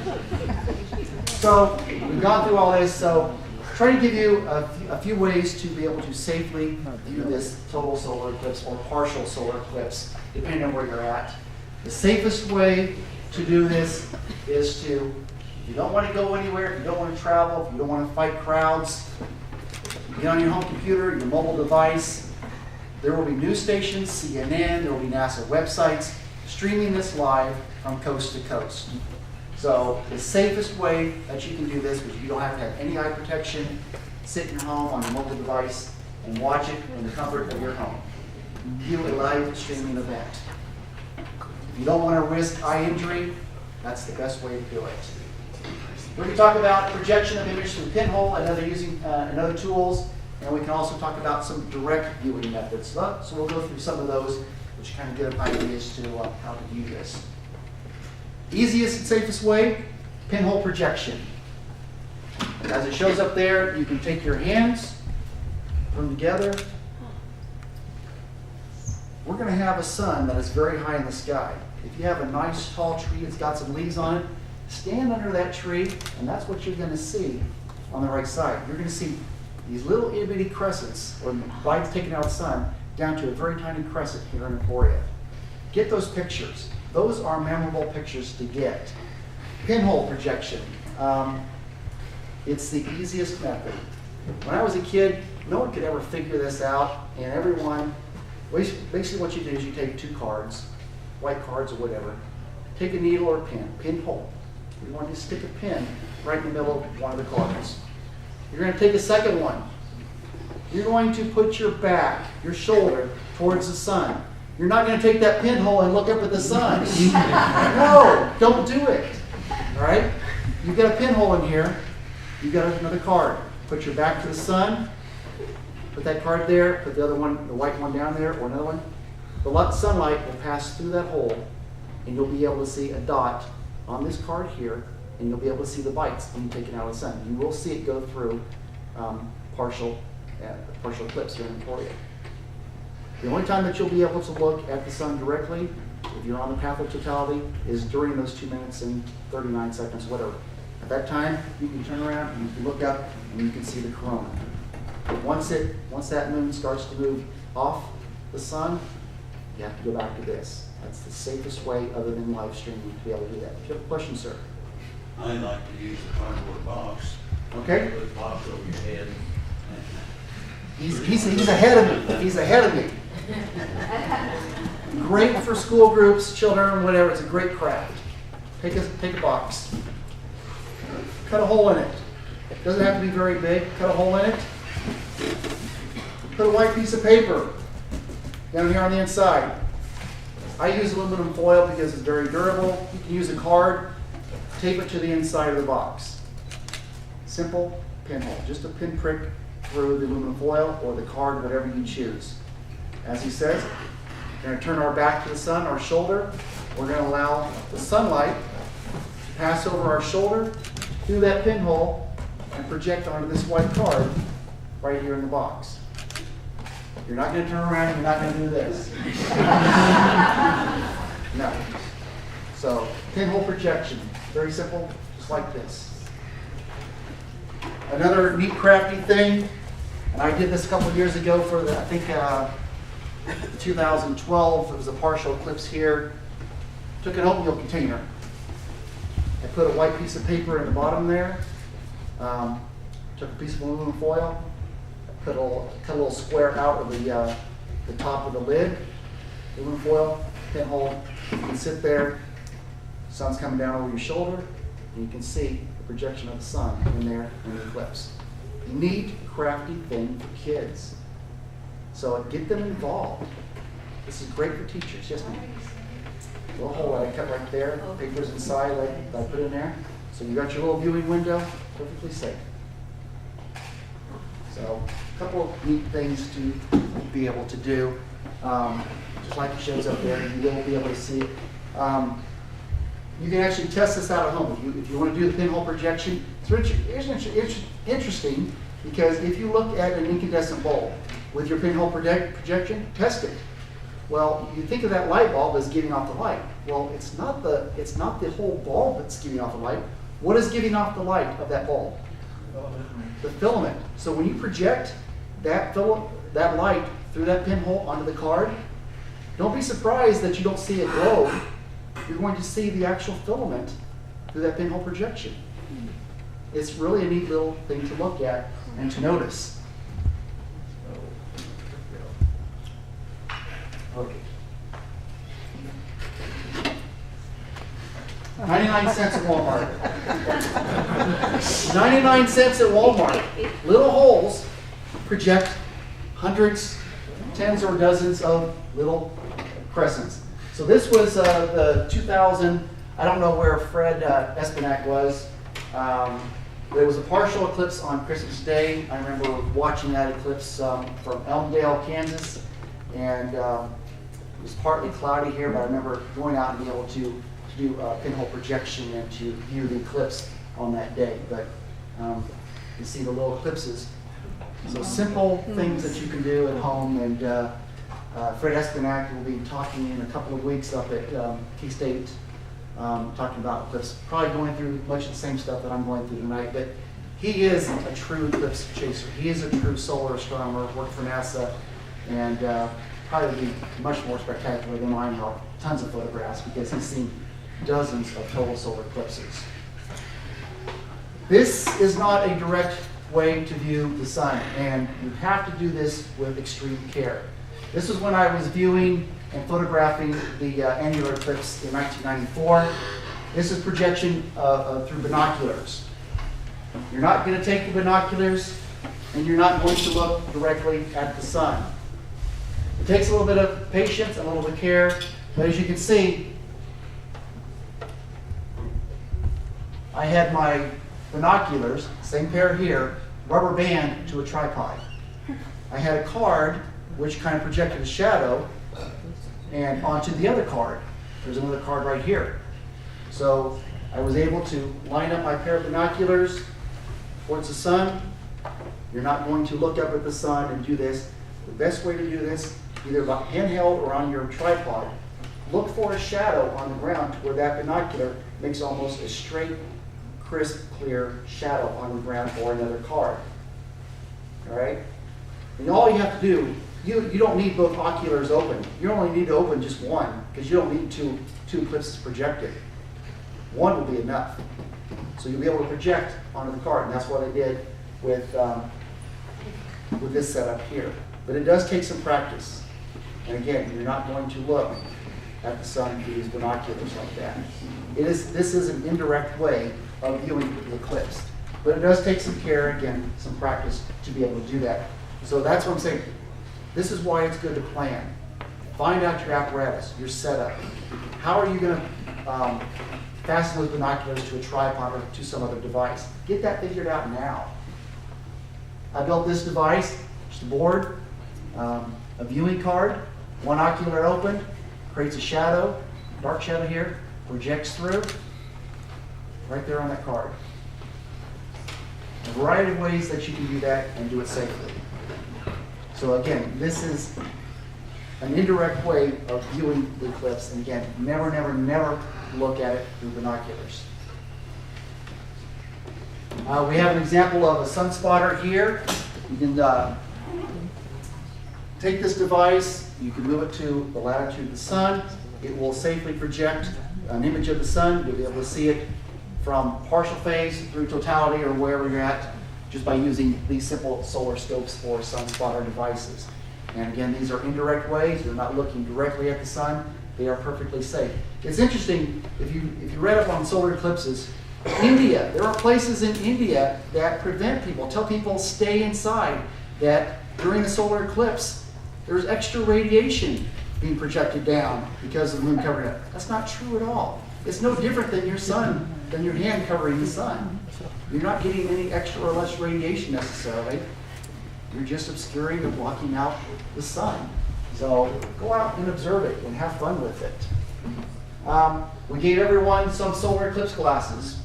So we've gone through all this. So try to give you a few ways to be able to safely view this total solar eclipse or partial solar eclipse, depending on where you're at. The safest way to do this is to, if you don't want to go anywhere, if you don't want to travel, if you don't want to fight crowds, get on your home computer, your mobile device. There will be news stations, CNN, there will be NASA websites. streaming this live from coast to coast. So the safest way that you can do this, because you don't have to have any eye protection, sit in your home on your mobile device and watch it in the comfort of your home. View a live streaming event. If you don't want to risk eye injury, that's the best way to do it. We can talk about projection of image through pinhole and other tools, and we can also talk about some direct viewing methods. So we'll go through some of those, which kind of get an idea as to how to view this. Easiest and safest way, pinhole projection. As it shows up there, you can take your hands, put them together. We're going to have a sun that is very high in the sky. If you have a nice tall tree that's got some leaves on it, stand under that tree, and that's what you're going to see on the right side. You're going to see these little itty bitty crescents, or lights taken out of the sun, down to a very tiny crescent here in Emporia. Get those pictures. Those are memorable pictures to get. Pinhole projection. It's the easiest method. When I was a kid, no one could ever figure this out, and everyone, basically what you do is you take two cards, white cards or whatever, take a needle or a pin, pinhole. You want to stick a pin right in the middle of one of the cards. You're going to take a second one. You're going to put your back, your shoulder, towards the sun. You're not going to take that pinhole and look up at the sun. No, don't do it. All right? You've got a pinhole in here. You've got another card. Put your back to the sun. Put that card there. Put the other one, the white one down there, or another one. The sunlight will pass through that hole, and you'll be able to see a dot on this card here, and you'll be able to see the lights being taken out of the sun. You will see it go through partial eclipse here in Emporia. The only time that you'll be able to look at the sun directly, if you're on the path of totality, is during those 2 minutes and 39 seconds, whatever. At that time, you can turn around and you can look up and you can see the corona. Once that moon starts to move off the sun, you have to go back to this. That's the safest way, other than live streaming, to be able to do that. If you have a question, sir. I like to use the cardboard box. Okay. Put the box over your head. He's ahead of me. He's ahead of me. Great for school groups, children, whatever. It's a great craft. Take a box. Cut a hole in it. It doesn't have to be very big. Cut a hole in it. Put a white piece of paper down here on the inside. I use aluminum foil because it's very durable. You can use a card. Tape it to the inside of the box. Simple pinhole. Just a pinprick through the aluminum foil or the card, whatever you choose. As he says, we're going to turn our back to the sun, our shoulder. We're going to allow the sunlight to pass over our shoulder through that pinhole and project onto this white card right here in the box. You're not going to turn around and you're not going to do this. No. So, pinhole projection. Very simple, just like this. Another neat crafty thing, and I did this a couple of years ago for the, I think 2012, it was a partial eclipse here. Took an oatmeal container. I put a white piece of paper in the bottom there. Took a piece of aluminum foil. Cut a little square out of the top of the lid. Aluminum foil, pinhole. You can sit there. Sun's coming down over your shoulder, and you can see the projection of the sun in there in the eclipse. Neat, crafty thing for kids. So get them involved. This is great for teachers. Yes, ma'am. Little hole that I cut right there. Paper's inside that I put in there. So you got your little viewing window, perfectly safe. So a couple of neat things to be able to do. Just like it shows up there, you will be able to see it. You can actually test this out at home. If you want to do the pinhole projection, it's interesting because if you look at an incandescent bulb with your pinhole projection, test it. Well, you think of that light bulb as giving off the light. Well, it's not the whole bulb that's giving off the light. What is giving off the light of that bulb? The filament. So when you project that light through that pinhole onto the card, don't be surprised that you don't see a glow. You're going to see the actual filament through that pinhole projection. It's really a neat little thing to look at and to notice. Okay. 99 cents at Walmart. 99 cents at Walmart. Little holes project hundreds, tens or dozens of little crescents. So this was the 2000, I don't know where Fred Espinac was. There was a partial eclipse on Christmas Day. I remember watching that eclipse from Elmdale, Kansas. And it was partly cloudy here, but I remember going out and being able to do pinhole projection and to view the eclipse on that day. But you see the little eclipses. So simple things that you can do at home. And Fred Espinac will be talking in a couple of weeks up at K-State, talking about eclipse, probably going through much of the same stuff that I'm going through tonight. But he is a true eclipse chaser. He is a true solar astronomer, worked for NASA, and probably be much more spectacular than mine. Have tons of photographs because he's seen dozens of total solar eclipses. This is not a direct way to view the sun, and you have to do this with extreme care. This is when I was viewing and photographing the annular eclipse in 1994. This is projection through binoculars. You're not going to take the binoculars, and you're not going to look directly at the sun. It takes a little bit of patience and a little bit of care, but as you can see, I had my binoculars, same pair here, rubber band to a tripod. I had a card which kind of projected a shadow and onto the other card. There's another card right here. So I was able to line up my pair of binoculars towards the sun. You're not going to look up at the sun and do this. The best way to do this, either by handheld or on your tripod, look for a shadow on the ground where that binocular makes almost a straight, crisp, clear shadow on the ground or another card. All right? And all you have to do, you don't need both oculars open. You only need to open just one because you don't need two eclipses projected. One will be enough. So you'll be able to project onto the card, and that's what I did with this setup here. But it does take some practice. And again, you're not going to look at the sun through these binoculars like that. This is an indirect way of viewing the eclipse. But it does take some care, again, some practice to be able to do that. So that's what I'm saying. This is why it's good to plan. Find out your apparatus, your setup. How are you going to fasten those binoculars to a tripod or to some other device? Get that figured out now. I built this device, just a board, a viewing card, one ocular open, creates a shadow, dark shadow here, projects through, right there on that card. A variety of ways that you can do that and do it safely. So again, this is an indirect way of viewing the eclipse. And again, never, never, never look at it through binoculars. We have an example of a sunspotter here. You can take this device, you can move it to the latitude of the sun. It will safely project an image of the sun. You'll be able to see it from partial phase through totality or wherever you're at, just by using these simple solar scopes or sunspotter devices. And again, these are indirect ways. You're not looking directly at the sun. They are perfectly safe. It's interesting, if you read up on solar eclipses, India, there are places in India that prevent people, tell people stay inside, that during the solar eclipse, there's extra radiation being projected down because of the moon covering it. That's not true at all. It's no different than your sun, than your hand covering the sun. You're not getting any extra or less radiation necessarily. You're just obscuring or blocking out the sun. So go out and observe it and have fun with it. We gave everyone some solar eclipse glasses.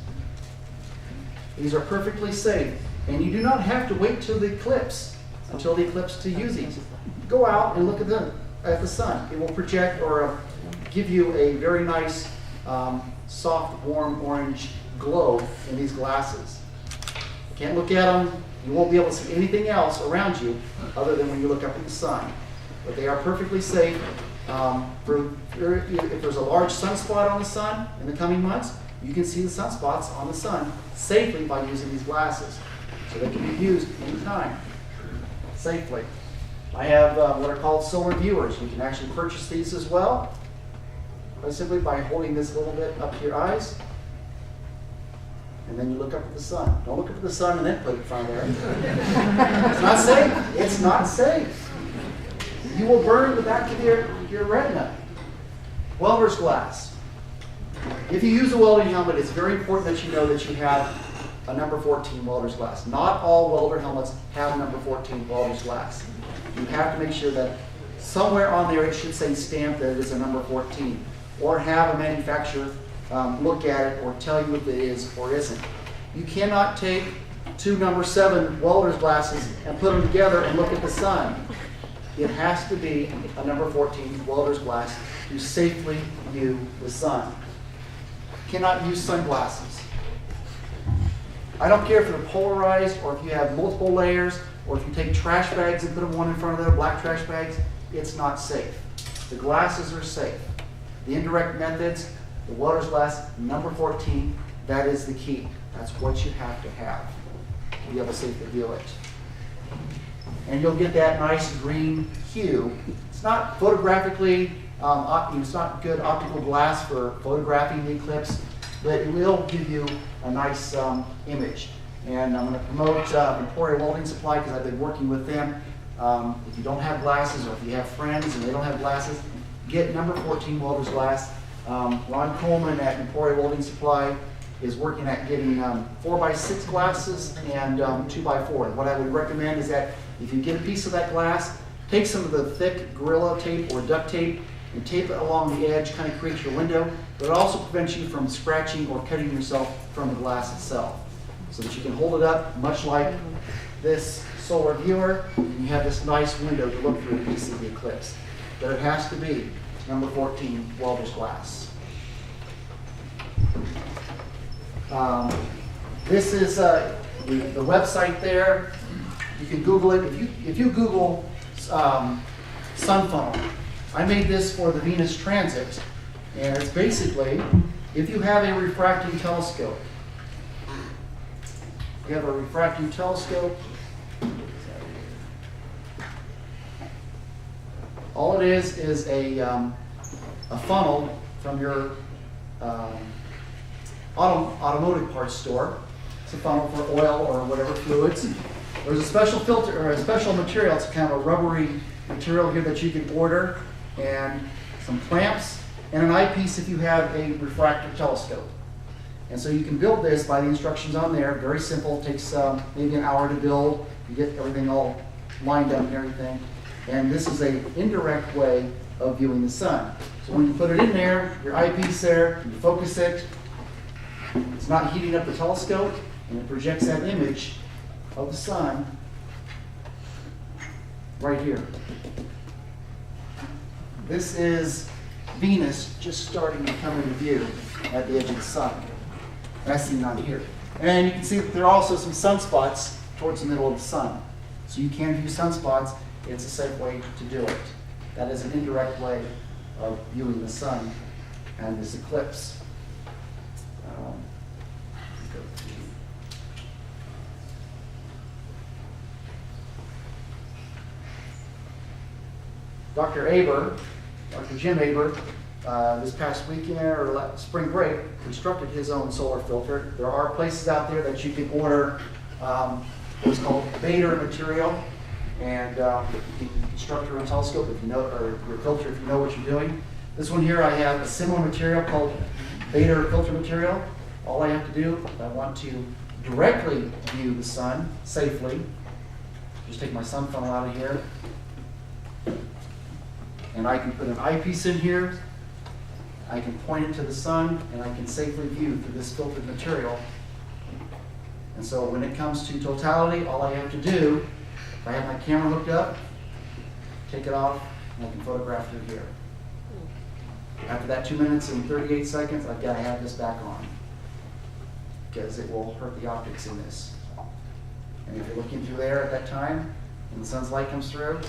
These are perfectly safe. And you do not have to wait till the eclipse, until the eclipse to use these. Go out and look at the sun. It will project or give you a very nice, soft, warm orange glow in these glasses. You can't look at them. You won't be able to see anything else around you other than when you look up at the sun. But they are perfectly safe. If there's a large sunspot on the sun in the coming months, you can see the sunspots on the sun safely by using these glasses. So they can be used anytime, safely. I have what are called solar viewers. You can actually purchase these as well, simply by holding this a little bit up to your eyes. and then you look up at the sun. Don't look up at the sun and then put it in front of there. It's not safe. It's not safe. You will burn the back of your retina. Welder's glass. If you use a welding helmet, it's very important that you know that you have a number 14 welder's glass. Not all welder helmets have number 14 welder's glass. You have to make sure that somewhere on there it should say stamped that it is a number 14, or have a manufacturer look at it or tell you if it is or isn't. You cannot take two number 7 welder's glasses and put them together and look at the sun. It has to be a number 14 welder's glass to safely view the sun. You cannot use sunglasses. I don't care if they're polarized or if you have multiple layers or if you take trash bags and put them one in front of the other, black trash bags, it's not safe. The glasses are safe. The indirect methods, the welder's glass, number 14, that is the key. That's what you have to have to be able to safely view it. And you'll get that nice green hue. It's not photographically, it's not good optical glass for photographing the eclipse, but it will give you a nice image. And I'm going to promote Emporia Welding Supply because I've been working with them. If you don't have glasses or if you have friends and they don't have glasses, get number 14 welder's glass. Ron Coleman at Emporia Welding Supply is working at getting 4x6 glasses and 2x4. And what I would recommend is that if you get a piece of that glass, take some of the thick Gorilla tape or duct tape and tape it along the edge, kind of create your window, but it also prevents you from scratching or cutting yourself from the glass itself. So that you can hold it up, much like this solar viewer, and you have this nice window to look through to see the eclipse. But it has to be number 14 welder's glass. This is the website there. You can Google it. If you Google sun funnel, I made this for the Venus transit, and it's basically if you have a refracting telescope. You have a refracting telescope. All it is a funnel from your automotive parts store. It's a funnel for oil or whatever fluids. There's a special filter or a special material. It's kind of a rubbery material here that you can order, and some clamps and an eyepiece if you have a refractor telescope. And so you can build this by the instructions on there. Very simple. It takes maybe an hour to build. You get everything all lined up and everything. And this is an indirect way of viewing the sun. So when you put it in there, your eyepiece there, you focus it. It's not heating up the telescope, and it projects that image of the sun right here. This is Venus just starting to come into view at the edge of the sun. That's seen on here. And you can see that there are also some sunspots towards the middle of the sun. So you can view sunspots. It's a safe way to do it. That is an indirect way of viewing the sun and this eclipse. Dr. Jim Aber, this past weekend or spring break, constructed his own solar filter. There are places out there that you can order what's called Bader material, and you can construct your own telescope if you know, or your filter if you know what you're doing. This one here, I have a similar material called Bader filter material. All I have to do, if I want to directly view the sun safely, just take my sun funnel out of here, and I can put an eyepiece in here. I can point it to the sun, and I can safely view through this filtered material. And so when it comes to totality, all I have to do, if I have my camera hooked up, take it off, and I can photograph through here. After that 2 minutes and 38 seconds, I've got to have this back on, because it will hurt the optics in this. And if you're looking through there at that time, and the sun's light comes through,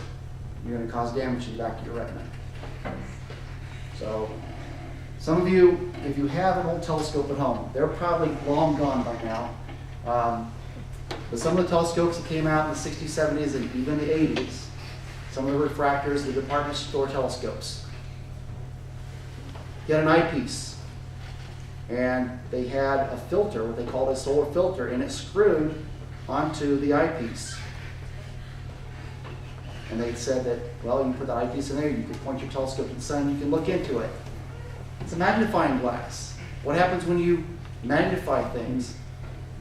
you're going to cause damage to the back of your retina. So, some of you, if you have an old telescope at home, they're probably long gone by now. But some of the telescopes that came out in the 60s, 70s, and even the 80s, some of the refractors, the department store telescopes. Get an eyepiece. and they had a filter, what they called a solar filter, and it screwed onto the eyepiece. And they said that, well, you put the eyepiece in there, you can point your telescope to the sun, you can look into it. It's a magnifying glass. What happens when you magnify things?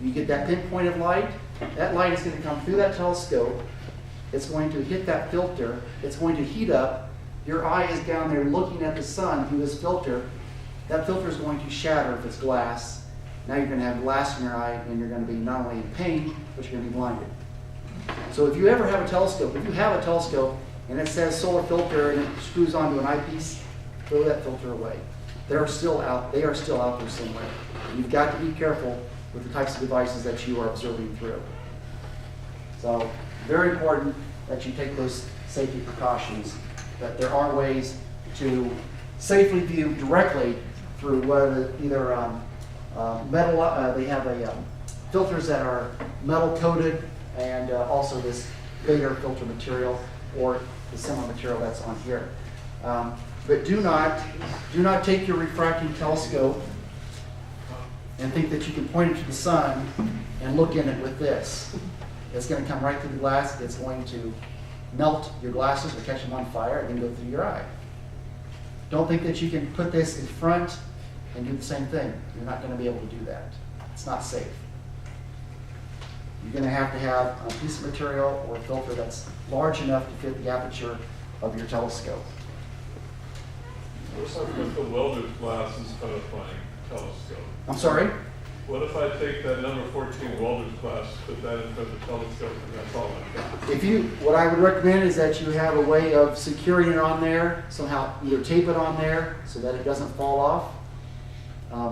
You get that pinpoint of light, that light is going to come through that telescope, it's going to hit that filter, it's going to heat up, your eye is down there looking at the sun through this filter, that filter is going to shatter if it's glass. Now you're going to have glass in your eye, and you're going to be not only in pain, but you're going to be blinded. So if you ever have a telescope, if you have a telescope and it says solar filter and it screws onto an eyepiece, throw that filter away. They are still out there somewhere. You've got to be careful with the types of devices that you are observing through. So very important that you take those safety precautions, that there are ways to safely view directly through whether either metal, they have filters that are metal coated, and also this bigger filter material or the similar material that's on here. But do not take your refracting telescope and think that you can point it to the sun and look in it with this. It's going to come right through the glass. It's going to melt your glasses or catch them on fire and then go through your eye. Don't think that you can put this in front and do the same thing. You're not going to be able to do that. It's not safe. You're going to have a piece of material or a filter that's large enough to fit the aperture of your telescope. What's up with the welder's glasses photophonic telescope? I'm sorry? What if I take that number 14 welder's glass, put that in front of the telescope, and that's all I've got? What I would recommend is that you have a way of securing it on there, somehow either tape it on there so that it doesn't fall off.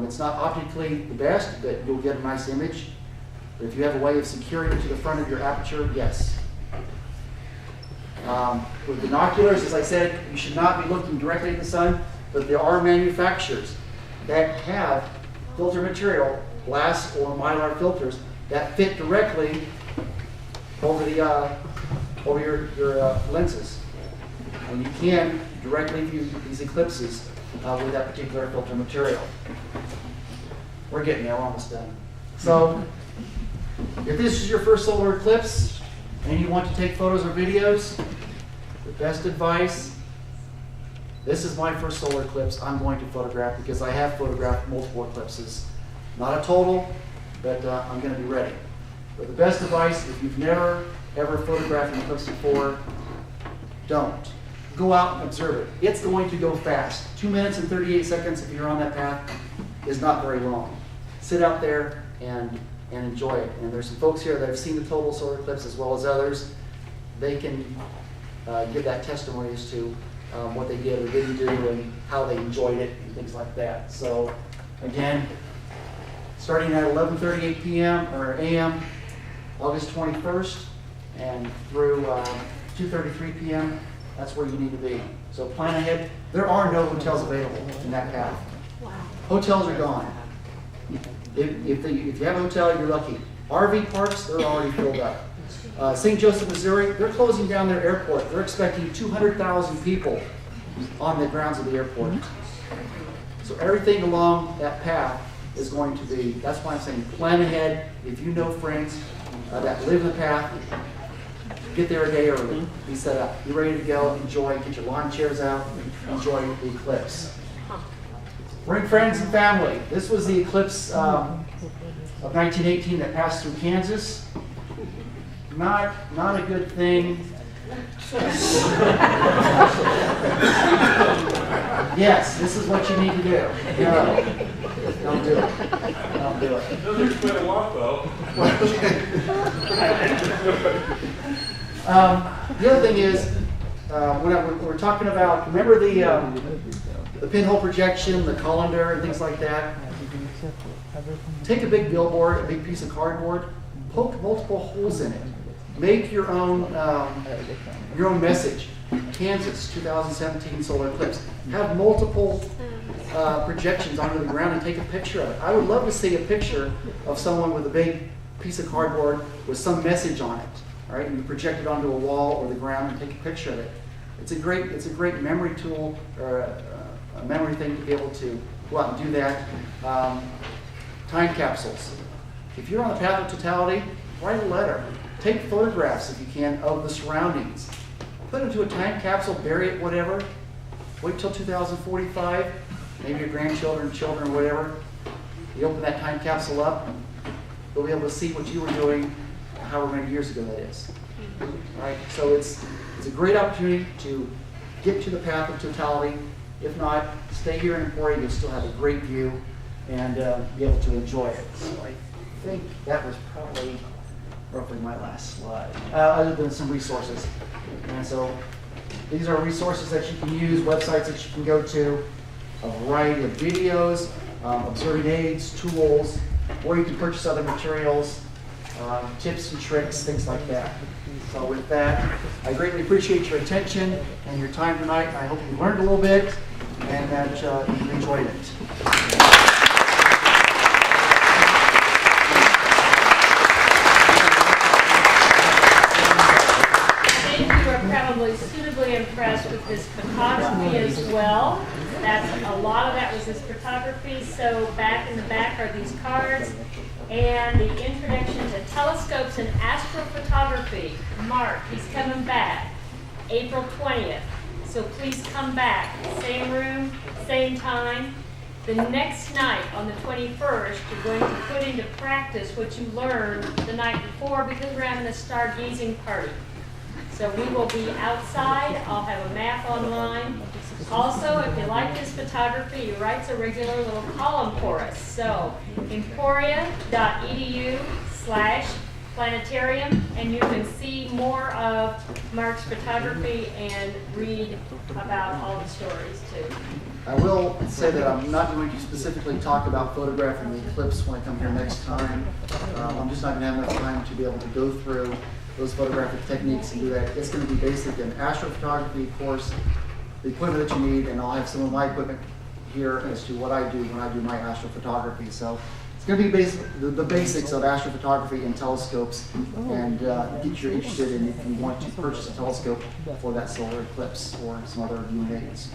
It's not optically the best, but you'll get a nice image. But if you have a way of securing it to the front of your aperture, yes. With binoculars, as I said, you should not be looking directly at the sun, but there are manufacturers that have filter material, glass or mylar filters, that fit directly over your lenses. And you can directly view these eclipses with that particular filter material. We're getting there, we're almost done. So, if this is your first solar eclipse and you want to take photos or videos, the best advice, this is my first solar eclipse I'm going to photograph because I have photographed multiple eclipses. Not a total, but I'm going to be ready. But the best advice, if you've never ever photographed an eclipse before, don't. Go out and observe it. It's going to go fast. 2 minutes and 38 seconds if you're on that path is not very long. Sit out there and enjoy it. And there's some folks here that have seen the total solar eclipse as well as others. They can give that testimony as to what they did or didn't do and how they enjoyed it and things like that. So again, starting at 11:38 p.m. or a.m. August 21st and through 2:33 p.m. That's where you need to be. So plan ahead. There are no hotels available in that path. Wow. Hotels are gone. If you have a hotel, you're lucky. RV parks, they're already filled up. St. Joseph, Missouri, they're closing down their airport. They're expecting 200,000 people on the grounds of the airport. So everything along that path is going to be, that's why I'm saying plan ahead. If you know friends that live in the path, get there a day early, be set up, be ready to go, enjoy, get your lawn chairs out, enjoy the eclipse. Bring friends and family. This was the eclipse of 1918 that passed through Kansas. Not a good thing. Yes, this is what you need to do. No, don't do it. Don't do it. Doesn't explain a lot, though. The other thing is, when we're talking about, remember the pinhole projection, the colander, and things like that? Take a big billboard, a big piece of cardboard, poke multiple holes in it. Make your own message. Kansas 2017 solar eclipse. Have multiple projections onto the ground and take a picture of it. I would love to see a picture of someone with a big piece of cardboard with some message on it. All right, and you project it onto a wall or the ground and take a picture of it. It's a great memory tool or a memory thing to be able to go out and do that. Time capsules. If you're on the path of totality, write a letter. Take photographs, if you can, of the surroundings. Put it into a time capsule, bury it, whatever. Wait till 2045, maybe your grandchildren, children, whatever. You open that time capsule up, you'll be able to see what you were doing however many years ago that is. Right? So it's a great opportunity to get to the path of totality. If not, stay here in Emporia, you'll still have a great view and be able to enjoy it. So I think that was probably roughly my last slide, other than some resources. And so these are resources that you can use, websites that you can go to, a variety of videos, observing aids, tools, or you can purchase other materials, tips and tricks, things like that. So with that, I greatly appreciate your attention and your time tonight. I hope you learned a little bit and that you enjoyed it. Probably suitably impressed with his photography as well. A lot of that was his photography. So back in the back are these cards and the introduction to telescopes and astrophotography. Mark, he's coming back April 20th. So please come back. Same room, same time. The next night on the 21st, you're going to put into practice what you learned the night before because we're having a stargazing party. So we will be outside. I'll have a map online. Also, if you like his photography, he writes a regular little column for us. So emporia.edu/planetarium, and you can see more of Mark's photography and read about all the stories too. I will say that I'm not going to specifically talk about photographing the eclipse when I come here next time. I'm just not going to have enough time to be able to go through those photographic techniques and do that. It's going to be basic in astrophotography, of course, the equipment that you need, and I'll have some of my equipment here as to what I do when I do my astrophotography. So it's going to be the basics of astrophotography and telescopes, and get you interested in if you want to purchase a telescope for that solar eclipse or some other viewing aids.